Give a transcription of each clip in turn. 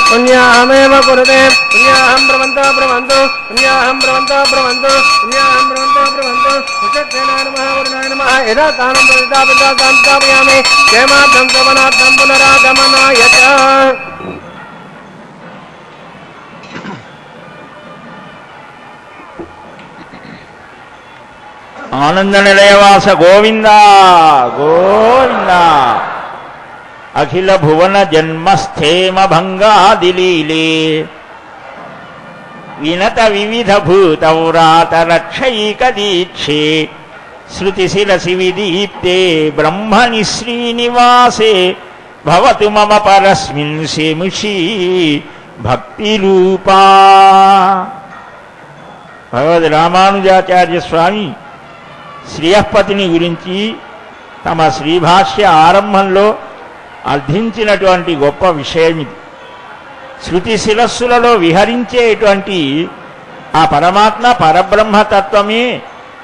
पुण्याहमेव कुरुते पुण्याहं ब्रवन्तो ब्रवन्तु पुण्याहं ब्रवन्तो ब्रवन्तु पुण्याहं ब्रवन्तो ब्रवन्तु सुचक्षेणाय नमः वरुणाय नमः यदा तानं प्रदितापिता स्थापयामि क्षेमार्थं श्रवणार्थं पुनरागमनाय च आनंद निलयवास गोविंद गोविंद अखिल भुवन जन्मस्थेम भंगादिलीले विनत विविध भूतौरात रक्षैक दीक्षे श्रुतिशिरसि विदीप्ते ब्रह्मणि श्रीनिवासे भवतु मम परस्मिन् सेमुषी भक्ति रूपा। भगवद रामानुजाचार्य स्वामी శ్రీయపతిని గురించి తమ శ్రీభాష్య ఆరంభంలో అర్థించినటువంటి గొప్ప విషయం ఇది. శృతి శిరస్సులలో విహరించేటువంటి ఆ పరమాత్మ పరబ్రహ్మతత్వమే,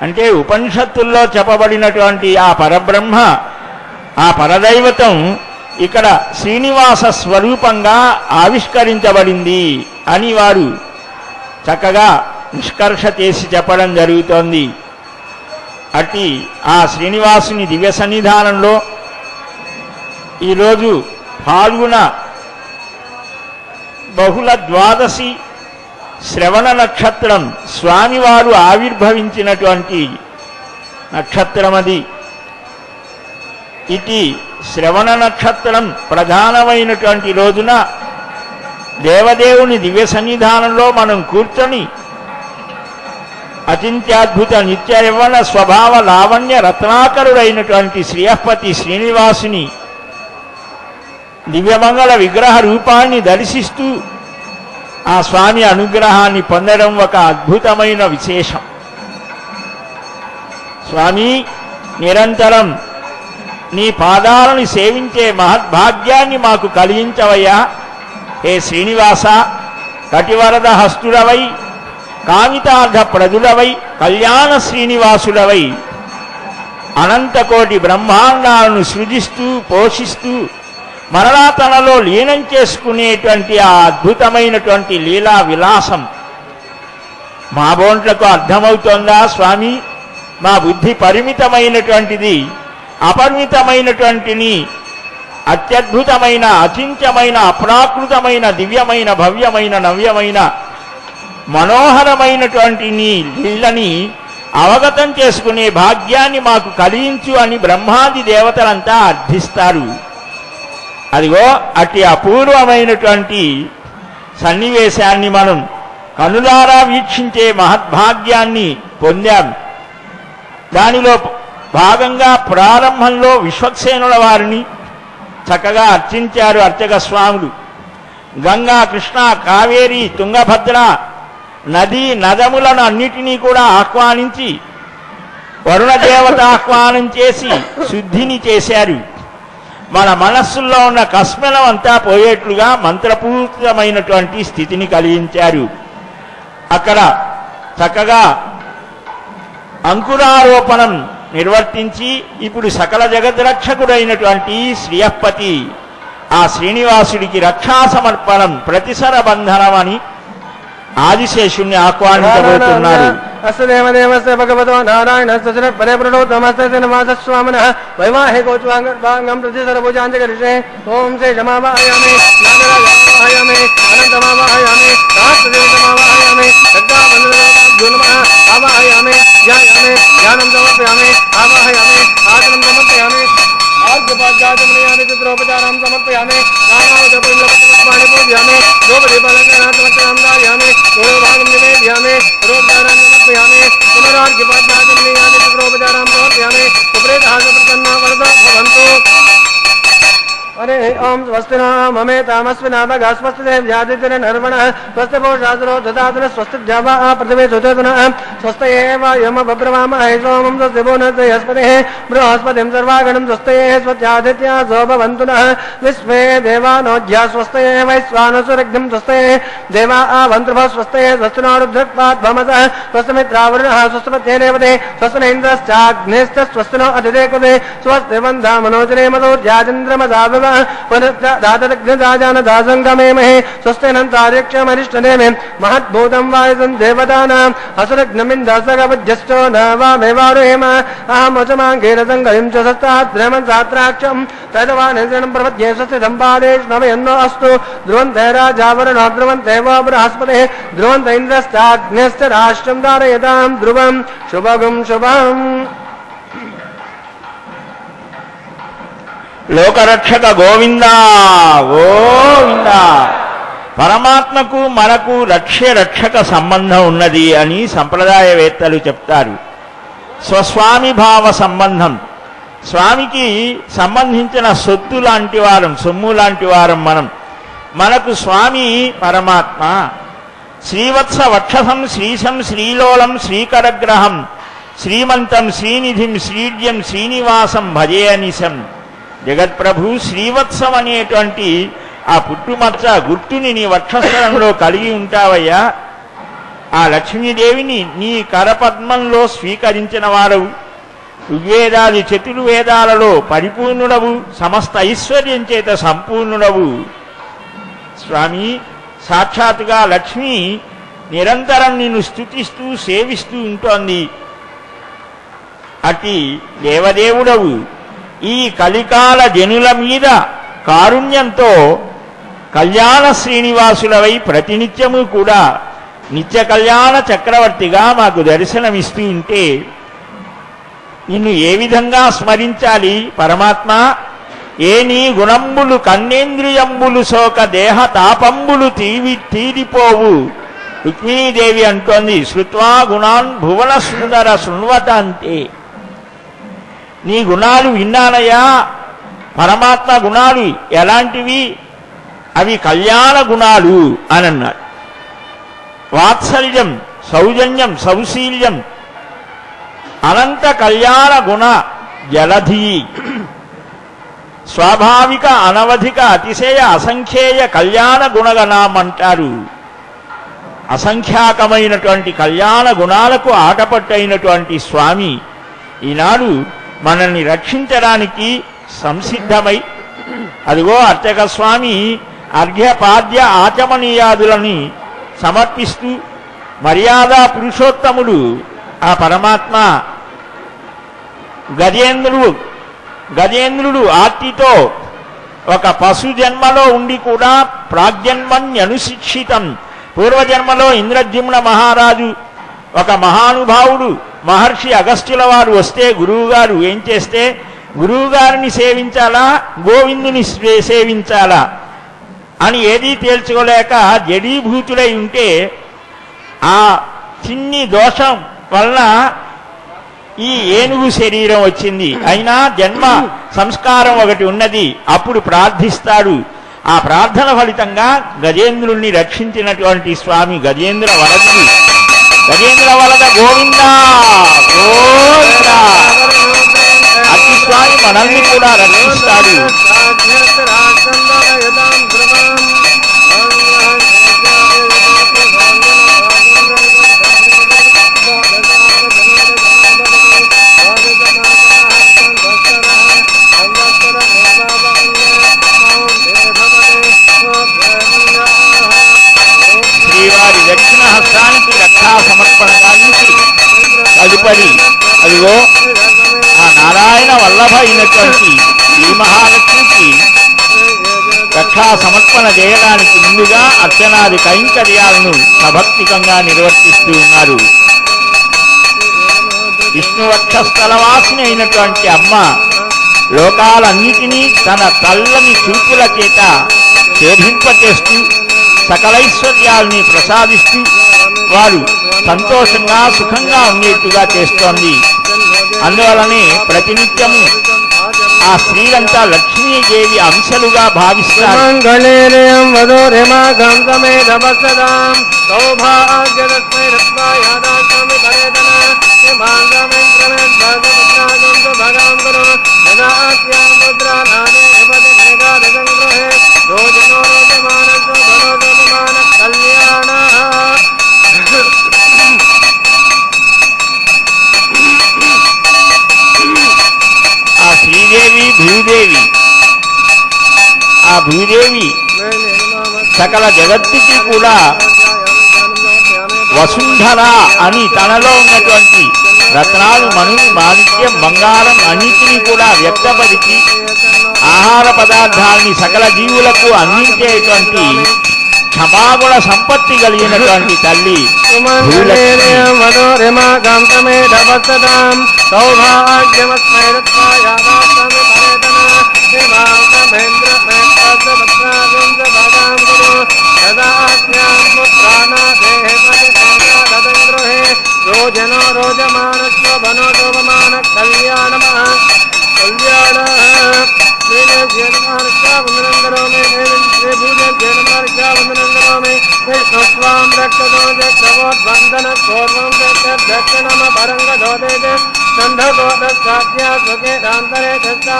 అంటే ఉపనిషత్తుల్లో చెప్పబడినటువంటి ఆ పరబ్రహ్మ, ఆ పరదైవతం ఇక్కడ శ్రీనివాస స్వరూపంగా ఆవిష్కరించబడింది అని వారు చక్కగా నిష్కర్ష చేసి చెప్పడం జరుగుతోంది. అట్టి ఆ శ్రీనివాసుని దివ్య సన్నిధానంలో ఈరోజు పాల్గొన బహుళ ద్వాదశి శ్రవణ నక్షత్రం స్వామివారు ఆవిర్భవించినటువంటి నక్షత్రమది. ఇటు శ్రవణ నక్షత్రం ప్రధానమైనటువంటి రోజున దేవదేవుని దివ్య సన్నిధానంలో మనం కూర్చొని అచింత్యాద్భుత నిత్య యవ్వన స్వభావ లావణ్య రత్నాకరుడైనటువంటి శ్రీయపతి శ్రీనివాసుని దివ్యమంగళ విగ్రహ రూపాన్ని దర్శిస్తూ ఆ స్వామి అనుగ్రహాన్ని పొందడం ఒక అద్భుతమైన విశేషం. స్వామి, నిరంతరం నీ పాదాలను సేవించే మహద్భాగ్యాన్ని మాకు కలిగించవయ్యా. హే శ్రీనివాస, కటివరద హస్తుడవై కామితార్థ ప్రదుడవై కళ్యాణ శ్రీనివాసుడవై అనంతకోటి బ్రహ్మాండాలను సృజిస్తూ పోషిస్తూ మరలా తనలో లీనం చేసుకునేటువంటి ఆ అద్భుతమైనటువంటి లీలా విలాసం మా బోంట్లకు అర్థమవుతోందా స్వామి? మా బుద్ధి పరిమితమైనటువంటిది. అపరిమితమైనటువంటిని అత్యద్భుతమైన అచింత్యమైన అప్రాకృతమైన దివ్యమైన భవ్యమైన నవ్యమైన మనోహరమైనటువంటి నీ లీలని అవగతం చేసుకునే భాగ్యాన్ని మాకు కలిగించు అని బ్రహ్మాది దేవతలంతా అర్థిస్తారు. అదిగో అట్టి అపూర్వమైనటువంటి సన్నివేశాన్ని మనం కనులారా వీక్షించే మహద్భాగ్యాన్ని పొందాం. దానిలో భాగంగా ప్రారంభంలో విశ్వక్సేనుల వారిని చక్కగా అర్చించారు అర్చక స్వాములు. గంగా, కృష్ణ, కావేరి, తుంగభద్ర నదీ నదములను అన్నిటినీ కూడా ఆహ్వానించి వరుణదేవత ఆహ్వానం చేసి శుద్ధిని చేశారు. మన మనస్సుల్లో ఉన్న కస్మలం అంతా పోయేట్లుగా మంత్రపూరితమైనటువంటి స్థితిని కలిగించారు. అక్కడ చక్కగా అంకురారోపణం నిర్వర్తించి ఇప్పుడు సకల జగద్రక్షకుడైనటువంటి శ్రీయపతి ఆ శ్రీనివాసుడికి రక్షా సమర్పణం ప్రతిసర బంధనం అని ఆదిశేషుణ్ణి ఆహ్వానించబోతున్నారు. अस्य देवदेवस्य भगवतो नारायणस्य परे प्रणोतमस्य नमासस्वामिनः वैवाहिकोच्वाङ्गं प्रति सर्वभुजाञ्जकरिषे ॐ शेषमावाहयामि नागराजमावाहयामि अनन्तमावाहयामि सहस्रदेवतमावाहयामि खड्गाबन्धनभ्यो नमः आवाहयामि ध्यायामि ध्यानं समर्पयामि आवाहयामि आसनं समर्पयामि आर्घ्यपाद्याचमनयामि चित्रोपचारं समर्पयामि नानावचपुण्यपत्रपुष्पाणि पूजयामि द्रौपदीपालङ्कारान्तमक्षरं धारयामि पूर्वभागं निवेदयामि रोद्गारान् समर्पयामि पुनरार्घ्यपाद्याचमनयामि चित्रोपचारं समर्पयामि सुप्रेतहासप्रसन्ना वरदा भवन्तु. अरे ओम स्वस्ति नो ममेतामस्विना भगा स्वस्ति देव्यादित्य नर्वणः स्वस्ति पोषासुरो ददातुः स्वस्ति जावा पृथिवी सुतेतुनः स्वस्ति एव यम बब्रवामहे सोमं स्वस्ति भुवनस्य यस्पतिः बृहस्पतिं सर्वागणं स्वस्ति स्वस्त्यादित्या शोभवन्तु नः विश्वे देवानोज्या स्वस्ति वैश्वानसुरग्निं स्वस्ति देवा आवन्तुभः स्वस्ति स्वस्ति नो रुद्रक्पाद्भमसः स्वस्ति मित्रावरुणः स्वस्ति पत्येरेवते स्वस्ति न इन्द्रश्चाग्निश्च स्वस्ति नो अधिदेवते स्वस्ति वन्दा मनोजनेमसोर्याचन्द्रमसाव पुनर्दातरग्नदाजानदासङ्गमेमहे स्वस्तेनन्तार्यक्षमरिष्टनेमे महद्भूतं वायुसं देवतानां असुरग्नमिन्दसगवज्यश्चो न वामेवारुहेम अहमचमाङ्गेरसङ्गलिं च सस्ताद्रमन् सात्राक्षं तदवानेशनं प्रपद्ये स्वस्ति सम्पादेष्णवयन्नो अस्तु ध्रुवन्ते राजावरणो ध्रुवन्ते वो बृहस्पतिः ध्रुवन्त इन्द्रश्चाग्न्यश्च राष्ट्रं धारयतां ध्रुवं शुभगं शुभम्. లోకరక్షక గోవిందా గోవిందా. పరమాత్మకు మనకు రక్షక సంబంధం ఉన్నది అని సంప్రదాయవేత్తలు చెప్తారు. స్వస్వామి భావ సంబంధం. స్వామికి సంబంధించిన సొత్తు లాంటి వారం, సొమ్ము లాంటి వారం మనం. మనకు స్వామి పరమాత్మ. శ్రీవత్స వక్షసం శ్రీశం శ్రీలోలం శ్రీకరగ్రహం శ్రీమంతం శ్రీనిధిం శ్రీడ్యం శ్రీనివాసం భజే అనిశం. జగత్ప్రభు శ్రీవత్సం అనేటువంటి ఆ పుట్టుమచ్చ గుర్తుని నీ వక్షస్థలంలో కలిగి ఉంటావయ్యా. ఆ లక్ష్మీదేవిని నీ కరపద్మంలో స్వీకరించిన వారవు. ఋగ్వేదాది చతుర్వేదాలలో పరిపూర్ణుడవు, సమస్త ఐశ్వర్యం చేత సంపూర్ణుడవు. స్వామి, సాక్షాత్తుగా లక్ష్మి నిరంతరం నిన్ను స్తుతిస్తూ సేవిస్తూ ఉంటోంది. అతి దేవదేవుడవు. ఈ కలికాల జనుల మీద కారుణ్యంతో కళ్యాణ శ్రీనివాసులవై ప్రతినిత్యము కూడా నిత్య కళ్యాణ చక్రవర్తిగా మాకు దర్శనమిస్తూ ఉంటే నిన్ను ఏ విధంగా స్మరించాలి పరమాత్మ? ఏ నీ గుణంబులు కన్నేంద్రియంబులు సోక దేహ తాపంబులు తీరిపోవు రుక్మిణీదేవి అంటోంది, శృత్వా గుణాన్ భువన సుందర శృణ్వత అంతే. నీ గుణాలు విన్నానయ్యా. పరమాత్మ గుణాలు ఎలాంటివి? అవి కళ్యాణ గుణాలు అని అన్నాడు. వాత్సల్యం, సౌజన్యం, సౌశీల్యం, అనంత కళ్యాణ గుణ జలధి, స్వాభావిక అనవధిక అతిశయ అసంఖ్యేయ కళ్యాణ గుణగణం అంటారు. అసంఖ్యాకమైనటువంటి కళ్యాణ గుణాలకు ఆటపట్టైనటువంటి స్వామి ఈనాడు మనల్ని రక్షించడానికి సంసిద్ధమై, అదిగో అర్చక స్వామి అర్ఘ్యపాద్య ఆచమనీయాదులని సమర్పిస్తూ, మర్యాద పురుషోత్తముడు ఆ పరమాత్మ గజేంద్రుడు ఆర్తితో ఒక పశు జన్మలో ఉండి కూడా ప్రాగ్జన్మన్యనుశిక్షితం, పూర్వజన్మలో ఇంద్రద్యుమ్న మహారాజు ఒక మహానుభావుడు మహర్షి అగస్త్యుల వారు వస్తే గురువుగారు ఏం చేస్తే, గురువుగారిని సేవించాలా గోవిందుని సేవించాలా అని ఏదీ తేల్చుకోలేక జడీభూతులై ఉంటే, ఆ చిన్ని దోషం వలన ఈ ఏనుగు శరీరం వచ్చింది. అయినా జన్మ సంస్కారం ఒకటి ఉన్నది. అప్పుడు ప్రార్థిస్తాడు. ఆ ప్రార్థన ఫలితంగా గజేంద్రుణ్ణి రక్షించినటువంటి స్వామి గజేంద్ర వరదుడు. గజేంద్ర వరద గోవిందా గోవిందా. అతి స్వామి మనల్ని కూడా రక్షిస్తాడు. శ్రీవారి దక్షిణ హస్తానికి రక్షా సమర్పణ గావించి తదుపరి అదిగో ఆ నారాయణ వల్లభ అయినటువంటి శ్రీ మహాలక్ష్మికి రక్షా సమర్పణ చేయడానికి ముందుగా అర్చనాది కైంకర్యాలను సభక్తికంగా నిర్వర్తిస్తూ ఉన్నారు. విష్ణువక్షస్థలవాసిని అయినటువంటి అమ్మ లోకాలన్నిటినీ తన తల్లని చూపుల చేత శోభింపచేస్తూ సకలైశ్వర్యాల్ని ప్రసాదిస్తూ వారు సంతోషంగా సుఖంగా ఉండేట్టుగా చేస్తోంది. అందువలనే ప్రతినిత్యము ఆ స్త్రీలంతా లక్ష్మీదేవి అంశలుగా భావిస్తారు. ఆ శ్రీదేవి భూదేవి, ఆ భూదేవి సకల జగత్తుకి కూడా వసుంధర అని తనలో ఉన్నటువంటి రత్నాలు, మణులు, మాణిక్యం, బంగారం అన్నిటినీ కూడా వ్యక్తపరిచి ఆహార పదార్థాలని సకల జీవులకు అందించేటువంటి క్షమాగుణ సంపత్తి కలిగినటువంటి తల్లి రోజనో రోజమానస్వ బనోటోపమాన కళ్యాణ కళ్యాణ స్వాం రక్తోజక్రవోద్వందన పూర్వం దక్షిణమ పరంగోదే సంధోదసాధ్యాత్మకేదాంతరే విఘ్నా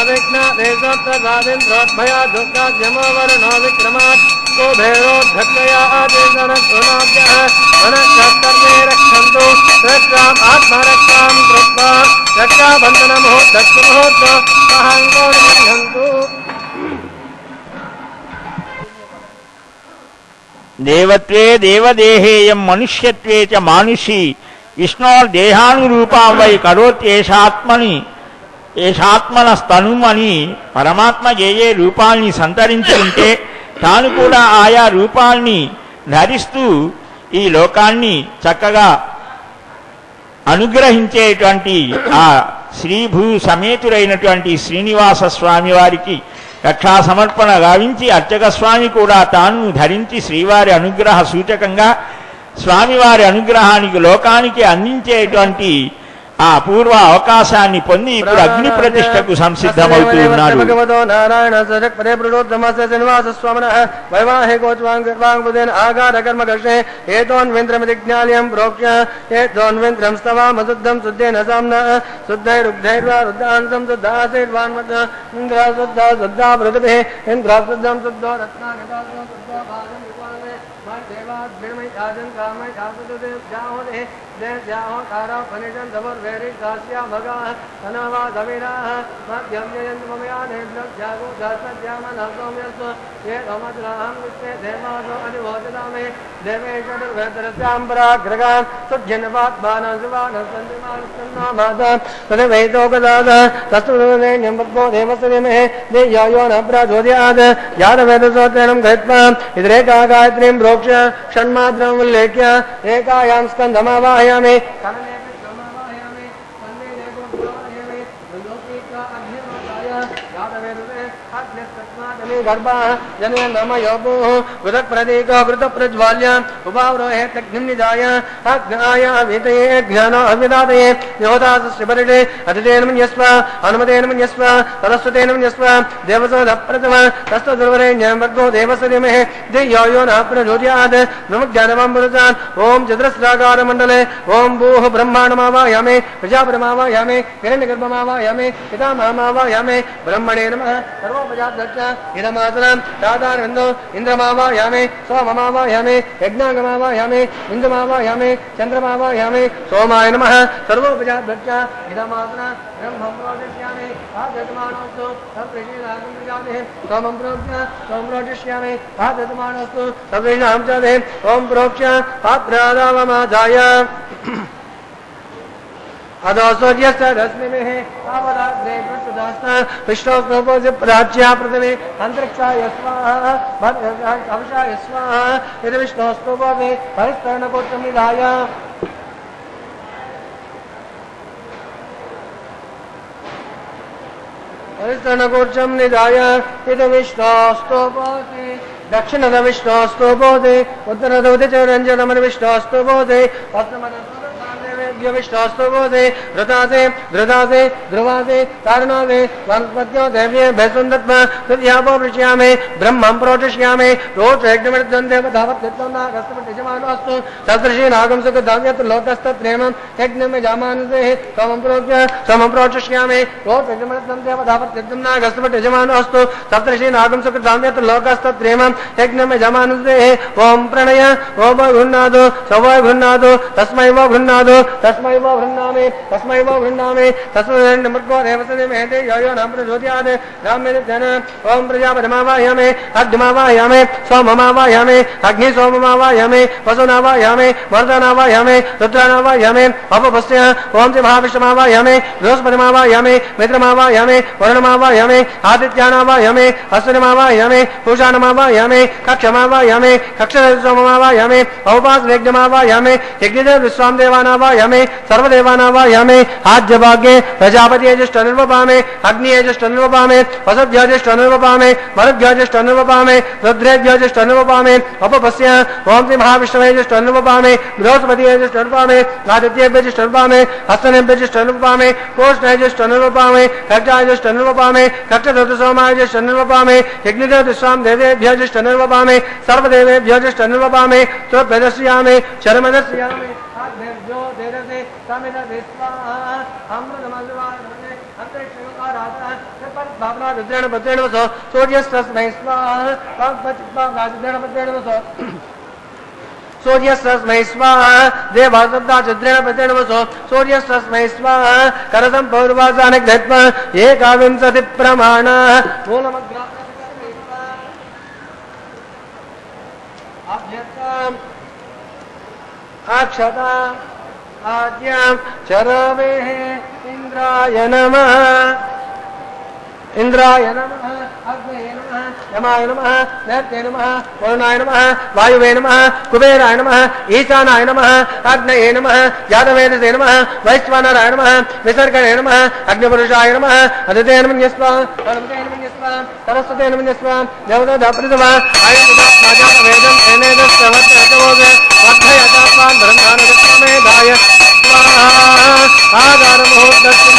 విఘ్నాదేశోత్తరాదింద్రోద్భయా దుఃఖాద్యమో వరుణో విక్రమాత్ కుబేరోద్ధక్షయా ఆదేశరక్షోనాభ్యః మనఃకర్మే రక్షन्तు రక్షాం ఆత్మరక్షాం కృత్వా రక్షాబంధనముహూర్తముహూర్తో మహాంగోర్గంతు. దేవత్వే దేవదేహేయం మనుష్యత్వే చ మానుషి విష్ణోర్దేహానురూపాం వై కరోత్యేషాత్మని ఏషాత్మన స్తనుమని పరమాత్మ ఏ రూపాల్ని సంతరించి ఉంటే తాను కూడా ఆయా రూపాల్ని ధరిస్తూ ఈ లోకాన్ని చక్కగా అనుగ్రహించేటువంటి ఆ శ్రీభూ సమేతుడైనటువంటి శ్రీనివాస స్వామి వారికి రక్షా సమర్పణ గావించి అర్చక స్వామి కూడా తాను ధరించి శ్రీవారి అనుగ్రహ సూచకంగా స్వామివారి అనుగ్రహానికి లోకానికి అందించేటువంటి ఆ పూర్వ అవకాశాన్ని పొంది ఇప్పుడు అగ్ని ప్రతిష్టకు సంసిద్ధమవుతూ ఉన్నాడు. భగవతో నారాయణ సజక్పదే పురుషోత్తమస్య శ్రీనివాస స్వామినః వైవాహికోచ్వాంగర్వాంగుదేన ఆగార కర్మ కృష్ణే ఏతోన్వేంద్రమితి జ్ఞాల్యం ప్రోక్ష్య ఏతోన్వేంద్రం స్తవామశుద్ధం శుద్ధేన సామ్నా శుద్ధైరుగ్ధైర్వా రుద్ధాంసం శుద్ధాసైర్వాన్మత ఇంద్ర శుద్ధ శుద్ధా పృథిభిః ఇంద్ర శుద్ధం శుద్ధో రత్నాగతాసం శుద్ధో భాగం విపానే దేవాద్భిర్మై ఆజన్ కామై ఆపదుదే జాహోదే దేవ్యాహో తారా ఫనిజన్ దవర్ వేరి కాస్యా భగా తనవా దవిరాః మధ్యం జయంతు మమయానే జాగో దాసజ్యామన సౌమ్యస్వ ఏ రమద్రాహం విశ్వే దేవాదో అనివోచదామే దేవేశ దుర్వేదరస్యాంబరాగ్రగాన్ సుజ్జనవాత్మానం శివానం సందిమానస్సన్నామాదాం తదవైతోగదాద తస్తుదేన్యం భద్మో దేవసరిమే దేయాయో నప్రాచోదయాద్ యాదవేదసోత్రేణం గృహ్త్వా ఇదరేకా గాయత్రీం ప్రోక్ష్య షణ్మాత్రం ఉల్లేఖ్య ఏకాయాం స్కంధమావాహయామి गर्भा जन नम योगो वृतक प्रदीक वृत प्रज्वाल्या उपावरोहे तग्निं निधाय अग्नाय वितये ज्ञान अविदातये योदासस्यपरिणे अतितेन मन्यस्व अनुमतेन मन्यस्व सरस्वतेन मन्यस्व देवसोद प्रथम तस्तदुर्वरेण्यं वर्गो देवसरिमहे देयो न प्रज्योत्यात् ब्रह्मज्ञानमृतान् ओम चतुरस्राकार मंडले ओम भूः ब्रह्माण्डमावायामे प्रजापतिमावायामे हिरण्यगर्भमावायामे पितामहमावायामे ब्रह्मणे नमः सर्वोपजातश्च इदमातरं साधारणो इंद्रमावायामे सोममावायामे यज्ञांगमावायामे इंद्रमावायामे चंद्रमावायामे सोमाय नमः सर्वोपजातश्च इदमातरं ब्रह्मं प्रोदिष्यामि आदतमानोस्तु सर्वैषां प्रजाते सोमं प्रोदिष्यामि आदतमानोस्तु सर्वैषां प्रजाते ओम प्रोक्ष्य पात्रादावमादाय अदो सूर्यस्य रश्मिभिः आवराग्रे प्रसुदास्ता विष्णोस्नोपोज प्राच्या प्रथमे अंतरिक्षाय स्वाहा अवशाय स्वाहा यदि विष्णोस्नोपोजे परिस्तरणकोटं निधाय परिस्तरणकोटं निधाय यदि विष्णोस्नोपोजे दक्षिणद विष्णोस्नोपोजे उत्तरद उदितरञ्जनमन विष्णोस्नोपोजे विष्णोस्तुभोदे ऋतासे धृतासे ध्रुवासे तारणासे वनस्पत्यो देव्ये भैसुन्दत्मा तद्यापोपृष्यामे ब्रह्मं प्रोचिष्यामे रोचयज्ञमृद्धं देवधावत्यत्तनागस्तमतिजमानोऽस्तु सदृशीनागं सुखधाव्यत् लोकस्तत्प्रेमं यज्ञं यजामानसेः सोमं प्रोचिष्यामे रोचयज्ञमृद्धं देवधावत्यत्तनागस्तमतिजमानोऽस्तु सदृशीनागं सुखधाव्यत् लोकस्तत्प्रेमं यज्ञं यजामानसेः ओम प्रणय ओम गृह्णादो सवै गृह्णादो तस्मै वो गृह्णादो तस्मै वो गृह्णामि तस्मै नमर्गो देवसने मेहते यो नाम प्रचोदयात् रामेण जन ओम प्रजापतिमावाहयामि अग्निमावाहयामि सोममावाहयामि अग्नि सोममावाहयामि वसुनावाहयामि वर्धनावाहयामि रुद्रानावाहयामि अपपस्य ओम च महाविष्णुमावाहयामि बृहस्पतिमावाहयामि मित्रमावाहयामि वरुणमावाहयामि आदित्यानावाहयामि अश्विनमावाहयामि पूषाणमावाहयामि कक्षमावाहयामि कक्षसोममावाहयामि औपासयज्ञमावाहयामि यज्ञदेव विश्वामदेवानावाहयामि सर्वदेवानावाहयामि आद्यभागे प्रजापतिज्येष्ठनिर्वपामि अग्निज्येष्ठनिर्वपामि वसुभ्यज्येष्ठनिर्वपामि मरुभ्यज्येष्ठनिर्वपामि रुद्रेभ्यज्येष्ठनिर्वपामि अपपस्य ओम श्री महाविष्णुज्येष्ठनिर्वपामि बृहस्पतिज्येष्ठनिर्वपामि आदित्यज्येष्ठनिर्वपामि हस्तनेभ्यज्येष्ठनिर्वपामि कोष्ठज्येष्ठनिर्वपामि कक्षज्येष्ठनिर्वपामि कक्षदत्तसोमाज्येष्ठनिर्वपामि यज्ञदेव विश्वामदेवेभ्यज्येष्ठनिर्वपामि सर्वदेवेभ्यज्येष्ठनिर्वपामि त्वद्भजस्यामि शर्मदस्यामि जो देरसे तमिल विश्वाहा अमृतमजुवाने अंतरिक्षकाराता पर भावना रुद्रेण पत्रेण वसो सूर्यस्तस्मै स्वाहा पापचित्पा राजद्रेण पत्रेण वसो सूर्यस्तस्मै स्वाहा देवासुद्धा रुद्रेण पत्रेण वसो सूर्यस्तस्मै स्वाहा करसं पौर्वासाने गत्वा एकाविंशति प्रमाण मूलमग्रा अभ्यर्थाम अक्षता आद्यां चरवेः इंद्राय नमः अग्नये नमः यमाय नमः नैत्ये नमः वरुणाय नमः वायुवे नमः कुबेराय नमः ईशानाय नमः अग्नये नमः यादवेदसे नमः वैश्वानराय नमः विसर्गणे नमः अग्निपुरुषाय नमः अदितेन मन्यस्व सरस्वती नमस्व देवता प्रथमा आयुर्वेदं वेदं एनेदस्तवत्तवोगे वर्धयतात्मान् ब्रह्माणमेधाय स्वाहा आधारमुहूर्तस्तु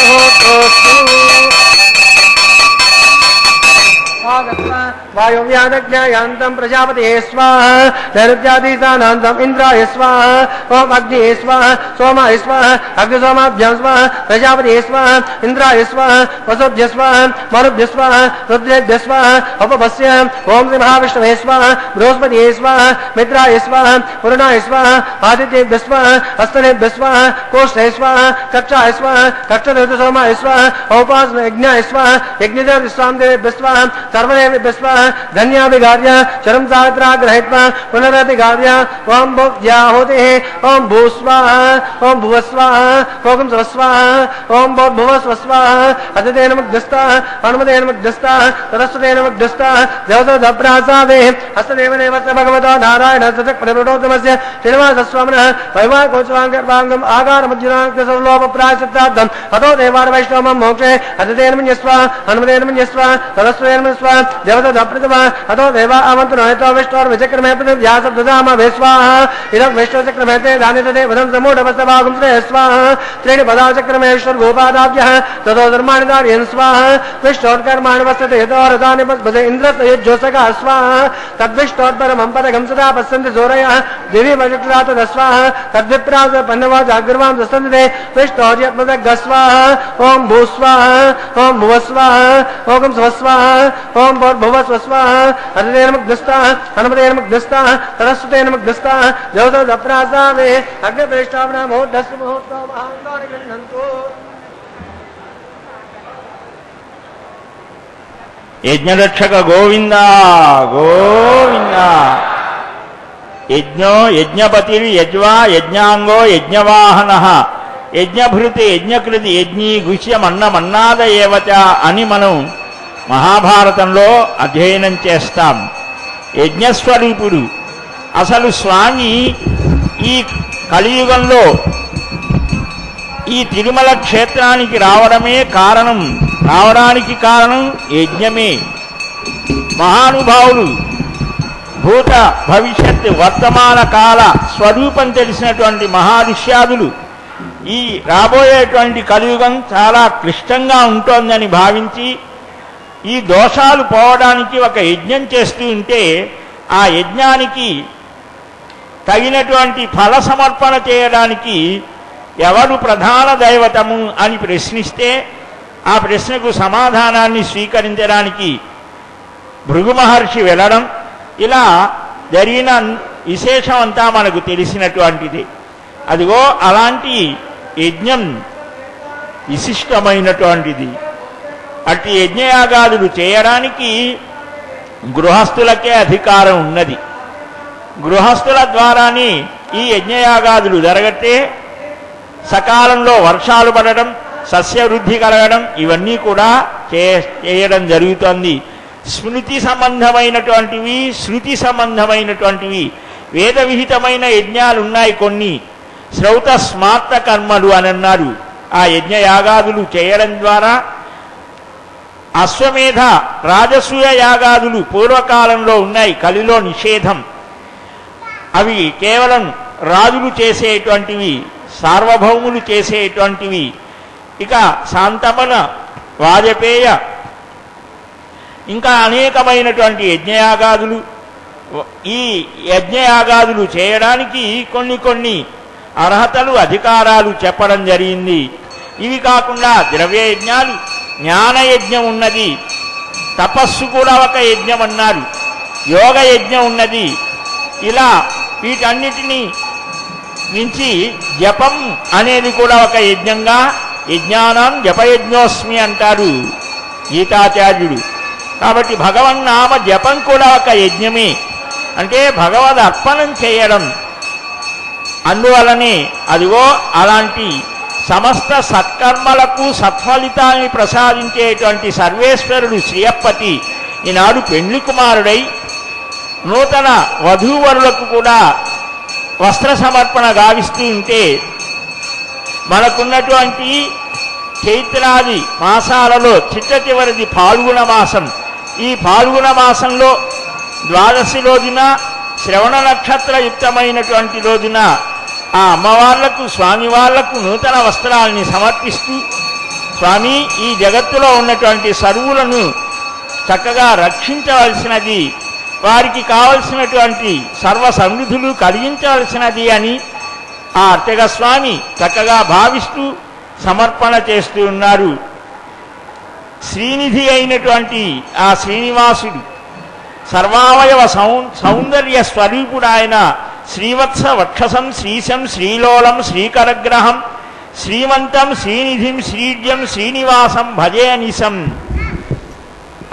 वायुव्यादज्ञायान्तं प्रजापते स्वाहा नैरुत्यादिशानान्तम् इन्द्राय स्वाहा ओम अग्निये स्वाहा सोमाय स्वाहा अग्निसोमाभ्यां स्वाहा प्रजापते स्वाहा इंद्राय स्वाहा वसुभ्य स्वाहा मरुभ्य स्वाहा रुद्रेभ्य स्वाहा अपवस्य ओम श्री महाविष्णवे स्वाहा बृहस्पतिये स्वाहा मित्राय स्वाहा वरुणाय स्वाहा आदित्येभ्य स्वाहा हस्तनेभ्य स्वाहा कोष्ठे स्वाहा कक्षाय स्वाहा कक्षदेवतसोमाय स्वाहा औपासना यज्ञाय स्वाहा यज्ञदेवस्वामदेवेभ्य स्वाहा सर्वदेवेभ्य स्वाहा धन्याभिगार्य चरम सावित्राग्रहित्वा पुनरभिगार्य ओम भुव्याहुतिः ओम भूस्वाहा ओम भुवस्वाहा ओम स्वस्वाहा ओम भुवस्वस्वाहा अतिथेन मुग्धस्ताः हनुमतेन मुग्धस्ताः सरस्वतेन मुग्धस्ताः देवताभ्रासावे हस्तदेवदेवस्य भगवतो नारायण सचक्रिवृतोत्तमस्य श्रीनिवासस्वामिनः वैवाहिकोत्सवाङ्गर्वाङ्गम् आकारमज्जुनाङ्कसर्वलोपप्रायश्चित्तार्थम् अतो देवान् वैष्णवं मोक्षे अतिथेन मन्यस्वा हनुमतेन मन्यस्वा सरस्वतेन मन्यस्वा देवताभ्रतमा अतो देवा अवन्तुनयतो विष्णोर्विचक्रमे पृथिव्यासब्दधाम वेस्वाहा इदं विष्णुचक्रमेते दानितते वदं समूढवस्तभागं श्रेय स्वाहा त्रीणि पदाचक्रमे विष्णुर्गोपादाभ्यः ततो धर्माणि धारयन् स्वाहा विष्णोर्कर्माणि वसते यतो रथानि पद्मसे इन्द्रस्तयुज्योत्सकः स्वाहा तद्विष्णोर्परमं पदकं सदा पश्यन्ति सूरयः दिवि वजुक्रात स्वाहा तद्विप्रास पन्नवा जागृवां दस्तन्ते विष्णोर्यत्मदग्गः स्वाहा ओम भूस्वाहा ओम भुवस्वाहा ओम स्वस्वाहा ओम भुवस्वस्वाहा अतिथेन मुग्धस्ताः हनुमतेन मुग्धस्ताः सरस्वतेन मुग्धस्ताः देवताभ्रासावे अग्निप्रेष्ठावना मुहूर्तस्य मुहूर्तो महाङ्गानि गृह्णन्तु యజ్ఞరక్షక గోవింద గోవింద యజ్ఞో యజ్ఞపతిర్ యజ్వా యజ్ఞాంగో యజ్ఞవాహన యజ్ఞభృతి యజ్ఞకృతి యజ్ఞీ గుష్యమన్నమన్నాద ఏవచ అని మనం మహాభారతంలో అధ్యయనం చేస్తాం. యజ్ఞస్వరూపుడు అసలు స్వామి ఈ కలియుగంలో ఈ తిరుమల క్షేత్రానికి రావడానికి కారణం యజ్ఞమే. మహానుభావులు భూత భవిష్యత్ వర్తమాన కాల స్వరూపం తెలిసినటువంటి మహాదిష్యాదులు ఈ రాబోయేటువంటి కలియుగం చాలా క్లిష్టంగా ఉంటోందని భావించి ఈ దోషాలు పోవడానికి ఒక యజ్ఞం చేస్తూ ఉంటే ఆ యజ్ఞానికి తగినటువంటి ఫల సమర్పణ చేయడానికి ఎవరు ప్రధాన దైవతము అని ప్రశ్నిస్తే ఆ ప్రశ్నకు సమాధానాన్ని స్వీకరించడానికి భృగు మహర్షి వెళ్ళడం, ఇలా జరిగిన విశేషం అంతా మనకు తెలిసినటువంటిది. అదిగో అలాంటి యజ్ఞం విశిష్టమైనటువంటిది. అట్టి యజ్ఞయాగాదులు చేయడానికి గృహస్థులకే అధికారం ఉన్నది. గృహస్థుల ద్వారానే ఈ యజ్ఞయాగాదులు జరగట్టే సకాలంలో వర్షాలు పడడం, సస్యవృద్ధి కలగడం ఇవన్నీ కూడా చేయడం జరుగుతుంది. స్మృతి సంబంధమైనటువంటివి, శృతి సంబంధమైనటువంటివి, వేద విహితమైన యజ్ఞాలు ఉన్నాయి. కొన్ని శ్రౌత స్మార్త కర్మలు అని అన్నారు. ఆ యజ్ఞయాగాదులు చేయడం ద్వారా అశ్వమేధ రాజసూయ యాగాదులు పూర్వకాలంలో ఉన్నాయి, కలిలో నిషేధం. అవి కేవలం రాజులు చేసేటువంటివి, సార్వభౌములు చేసేటువంటివి. ఇక శాంతమన, వాజపేయ, ఇంకా అనేకమైనటువంటి యజ్ఞయాగాదులు. ఈ యజ్ఞయాగాదులు చేయడానికి కొన్ని అర్హతలు, అధికారాలు చెప్పడం జరిగింది. ఇవి కాకుండా ద్రవ్య యజ్ఞాలు, జ్ఞానయజ్ఞం ఉన్నది, తపస్సు కూడా ఒక యజ్ఞం అన్నారు, యోగ యజ్ఞం ఉన్నది. ఇలా వీటన్నిటినీ మించి జపం అనేది కూడా ఒక యజ్ఞంగా, యజ్ఞానం జపయజ్ఞోస్మి అంటారు గీతాచార్యుడు. కాబట్టి భగవన్నామ జపం కూడా ఒక యజ్ఞమే, అంటే భగవద్ అర్పణం చేయడం. అందువలనే అదిగో అలాంటి సమస్త సత్కర్మలకు సత్ఫలితాన్ని ప్రసాదించేటువంటి సర్వేశ్వరుడు శ్రీయప్పతి ఈనాడు పెండ్లి కుమారుడై నూతన వధూవరులకు కూడా వస్త్ర సమర్పణ గావిస్తూ ఉంటే, మనకున్నటువంటి చైత్రాది మాసాలలో చిట్ట చివరిది ఫాల్గుణ మాసం. ఈ పాల్గొన మాసంలో ద్వాదశి రోజున శ్రవణ నక్షత్రయుక్తమైనటువంటి రోజున ఆ అమ్మవార్లకు స్వామివార్లకు నూతన వస్త్రాలని సమర్పిస్తూ, స్వామి ఈ జగత్తులో ఉన్నటువంటి సర్వులను చక్కగా రక్షించవలసినది, వారికి కావలసినటువంటి సర్వ సమృద్ధులు కలిగించవలసినది అని ఆ అర్చక స్వామి చక్కగా భావిస్తూ సమర్పణ చేస్తూ ఉన్నారు. శ్రీనిధి అయినటువంటి ఆ శ్రీనివాసుడు సర్వావయవ సౌందర్య స్వరూపుడు ఆయన. శ్రీవత్స వక్షసం శ్రీశం శ్రీలోలం శ్రీకరగ్రహం శ్రీమంతం శ్రీనిధిం శ్రీడ్యం శ్రీనివాసం భజే నిశం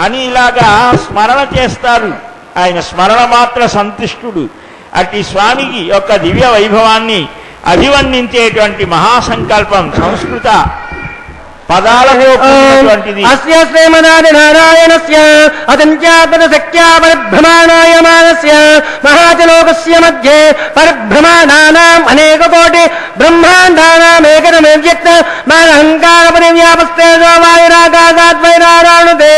అని ఇలాగా స్మరణ చేస్తారు. ఆయన స్మరణ మాత్ర సంతుష్టుడు. అట్టి స్వామికి యొక్క దివ్య వైభవాన్ని అభివర్ణించేటువంటి మహాసంకల్పం సంస్కృత పదాలతో కూడినటువంటిది. అస్య శ్రీమదాది నారాయణస్య అతంత్యాపద శక్త్యా పరిభ్రమాణాయమానస్య మహాచలోకస్య మధ్యే పరిభ్రమాణానాం అనేక కోటి బ్రహ్మాండానాం ఏకరమవ్యక్త మానహంకార పరివ్యాపస్తేజో వాయురాకాశాద్వైరారాణుతే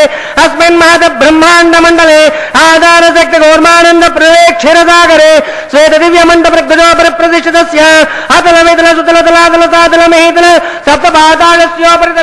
అస్మిన్ మహత బ్రహ్మాండ మండలే ఆధార శక్తి గౌర్మానంద ప్రవేక్షిరసాగరే శ్వేత దివ్య మండ ప్రగజో పరిప్రతిష్ఠితస్య అతల వితల సుతల తలాతల సాతల మహీతల సప్త పాతాళస్యోపరితల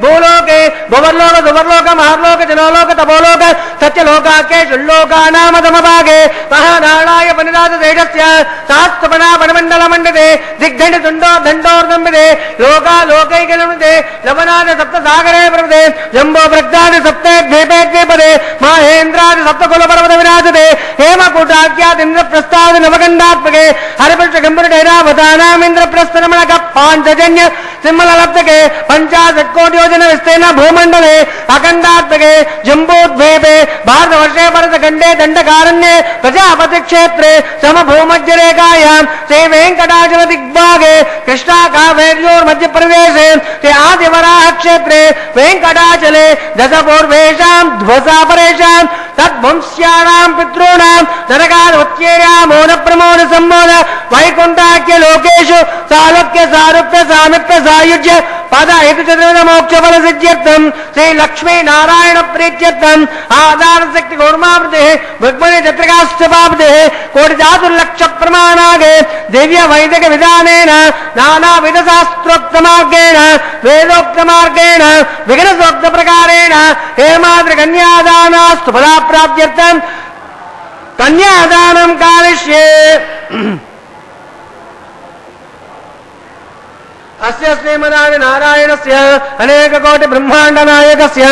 భూలోకే భువర్లోక సువర్లోక మహర్లోక జనోలోక తపోలోక సత్యలోకాకే షుల్లోకానామధమభాగే మహానారాయ పనిరాజ శేషస్య శాస్త్రపణా పణమండల మండితే దిగ్ధండి తుండో దండోర్దంబితే లోకా లోకైకలముదే లవనాద సప్త సాగరే ప్రవదే జంబో ప్రగ్ధాది సప్తే ద్వీపే ద్వీపదే మహేంద్రాది సప్త కుల పర్వత విరాజతే హేమకూటాఖ్యాతింద్ర ప్రస్థాది నవగండాత్మకే హరిపుష్ట గంభురుడైరావతానామింద్ర ప్రస్థరమణ పాంచజన్య సింహలప్తకే పంచాశత్కోట్యోజన విస్తీర్ణ భూమండలే అఖండాత్మకే జంబూద్వీపే భారతవర్షే భరతఖండే దండకారణ్యే ప్రజాపతి క్షేత్రే సమభూమధ్యరేఖాయాం శ్రీ వెంకటాచల దిగ్భాగే కృష్ణా కావేర్యోర్మధ్యప్రదేశే శ్రీ ఆదివరాహ క్షేత్రే వెంకటాచలే దశ పూర్వేషాం ధ్వసాపరేషాం తద్వంశ్యానాం పితॄణాం నరకాదోత్యేర్యా మోన ప్రమోద సంమోద వైకుంఠాఖ్య లోకేషు సాలోక్య సారూప్య సామిప్య సాయుజ్య పద హేతు చతుర్విధ మోక్ష ఫల సిద్ధ్యర్థం శ్రీ లక్ష్మీ నారాయణ ప్రీత్యర్థం ఆధార శక్తి గౌర్మావృతే భృగ్మణి చత్రకాశ్చపాపతే కోటి చాతుర్లక్ష ప్రమాణాగే దివ్య వైదిక విధానేన నానా విధ శాస్త్రోక్త మార్గేణ వేదోక్త మార్గేణ విఘ్నసోక్త ప్రకారేణ హేమాద్రి కన్యాదానాస్తు ఫలాప్రాప్త్యర్థం కన్యాదానం కారిష్యే. అస్య శ్రీమదాది నారాయణస్య అనేక కోటి బ్రహ్మాండ నాయకస్య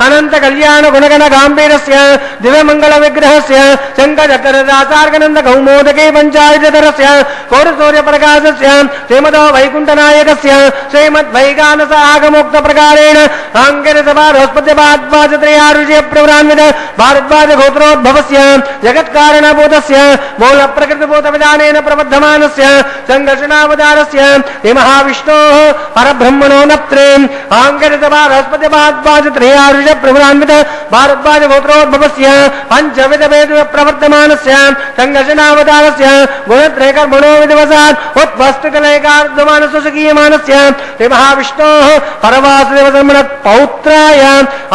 అనంత కళ్యాణ గుణగణ గాంభీరస్య దివ్యమంగళ విగ్రహస్య శంఖచక్రదాసార్గనంద కౌమోదకీ పంచాయుధరస్య కోటి సూర్య ప్రకాశస్య శ్రీమదో వైకుంఠ నాయకస్య శ్రీమద్వైగానస ఆగమోక్త ప్రకారేణ ఆంగిరస బృహస్పతి భారద్వాజ త్రయారుషి ప్రవరాన్విత భారద్వాజ గోత్రోద్భవస్య జగత్కారణభూతస్య మూల ప్రకృతిభూత విధానేన ప్రబద్ధమానస్య సంఘర్షణావతారస్య శ్రీ మహావిష్ణు పరబ్రహ్మణో నత్రే ఆంగరిత భారస్పతి భారద్వాజ త్రయారుష ప్రవరాన్విత భారద్వాజ గోత్రోద్భవస్య పంచవిధ వేద ప్రవర్తమానస్య సంఘర్షణావతారస్య గుణత్రయకర్మణో విధివసాత్ ఉత్వస్తుకలైకార్ధమానస్య సుఖీయమానస్య శ్రీ మహావిష్ణో పరవాసుదేవ బ్రహ్మణ పౌత్రాయ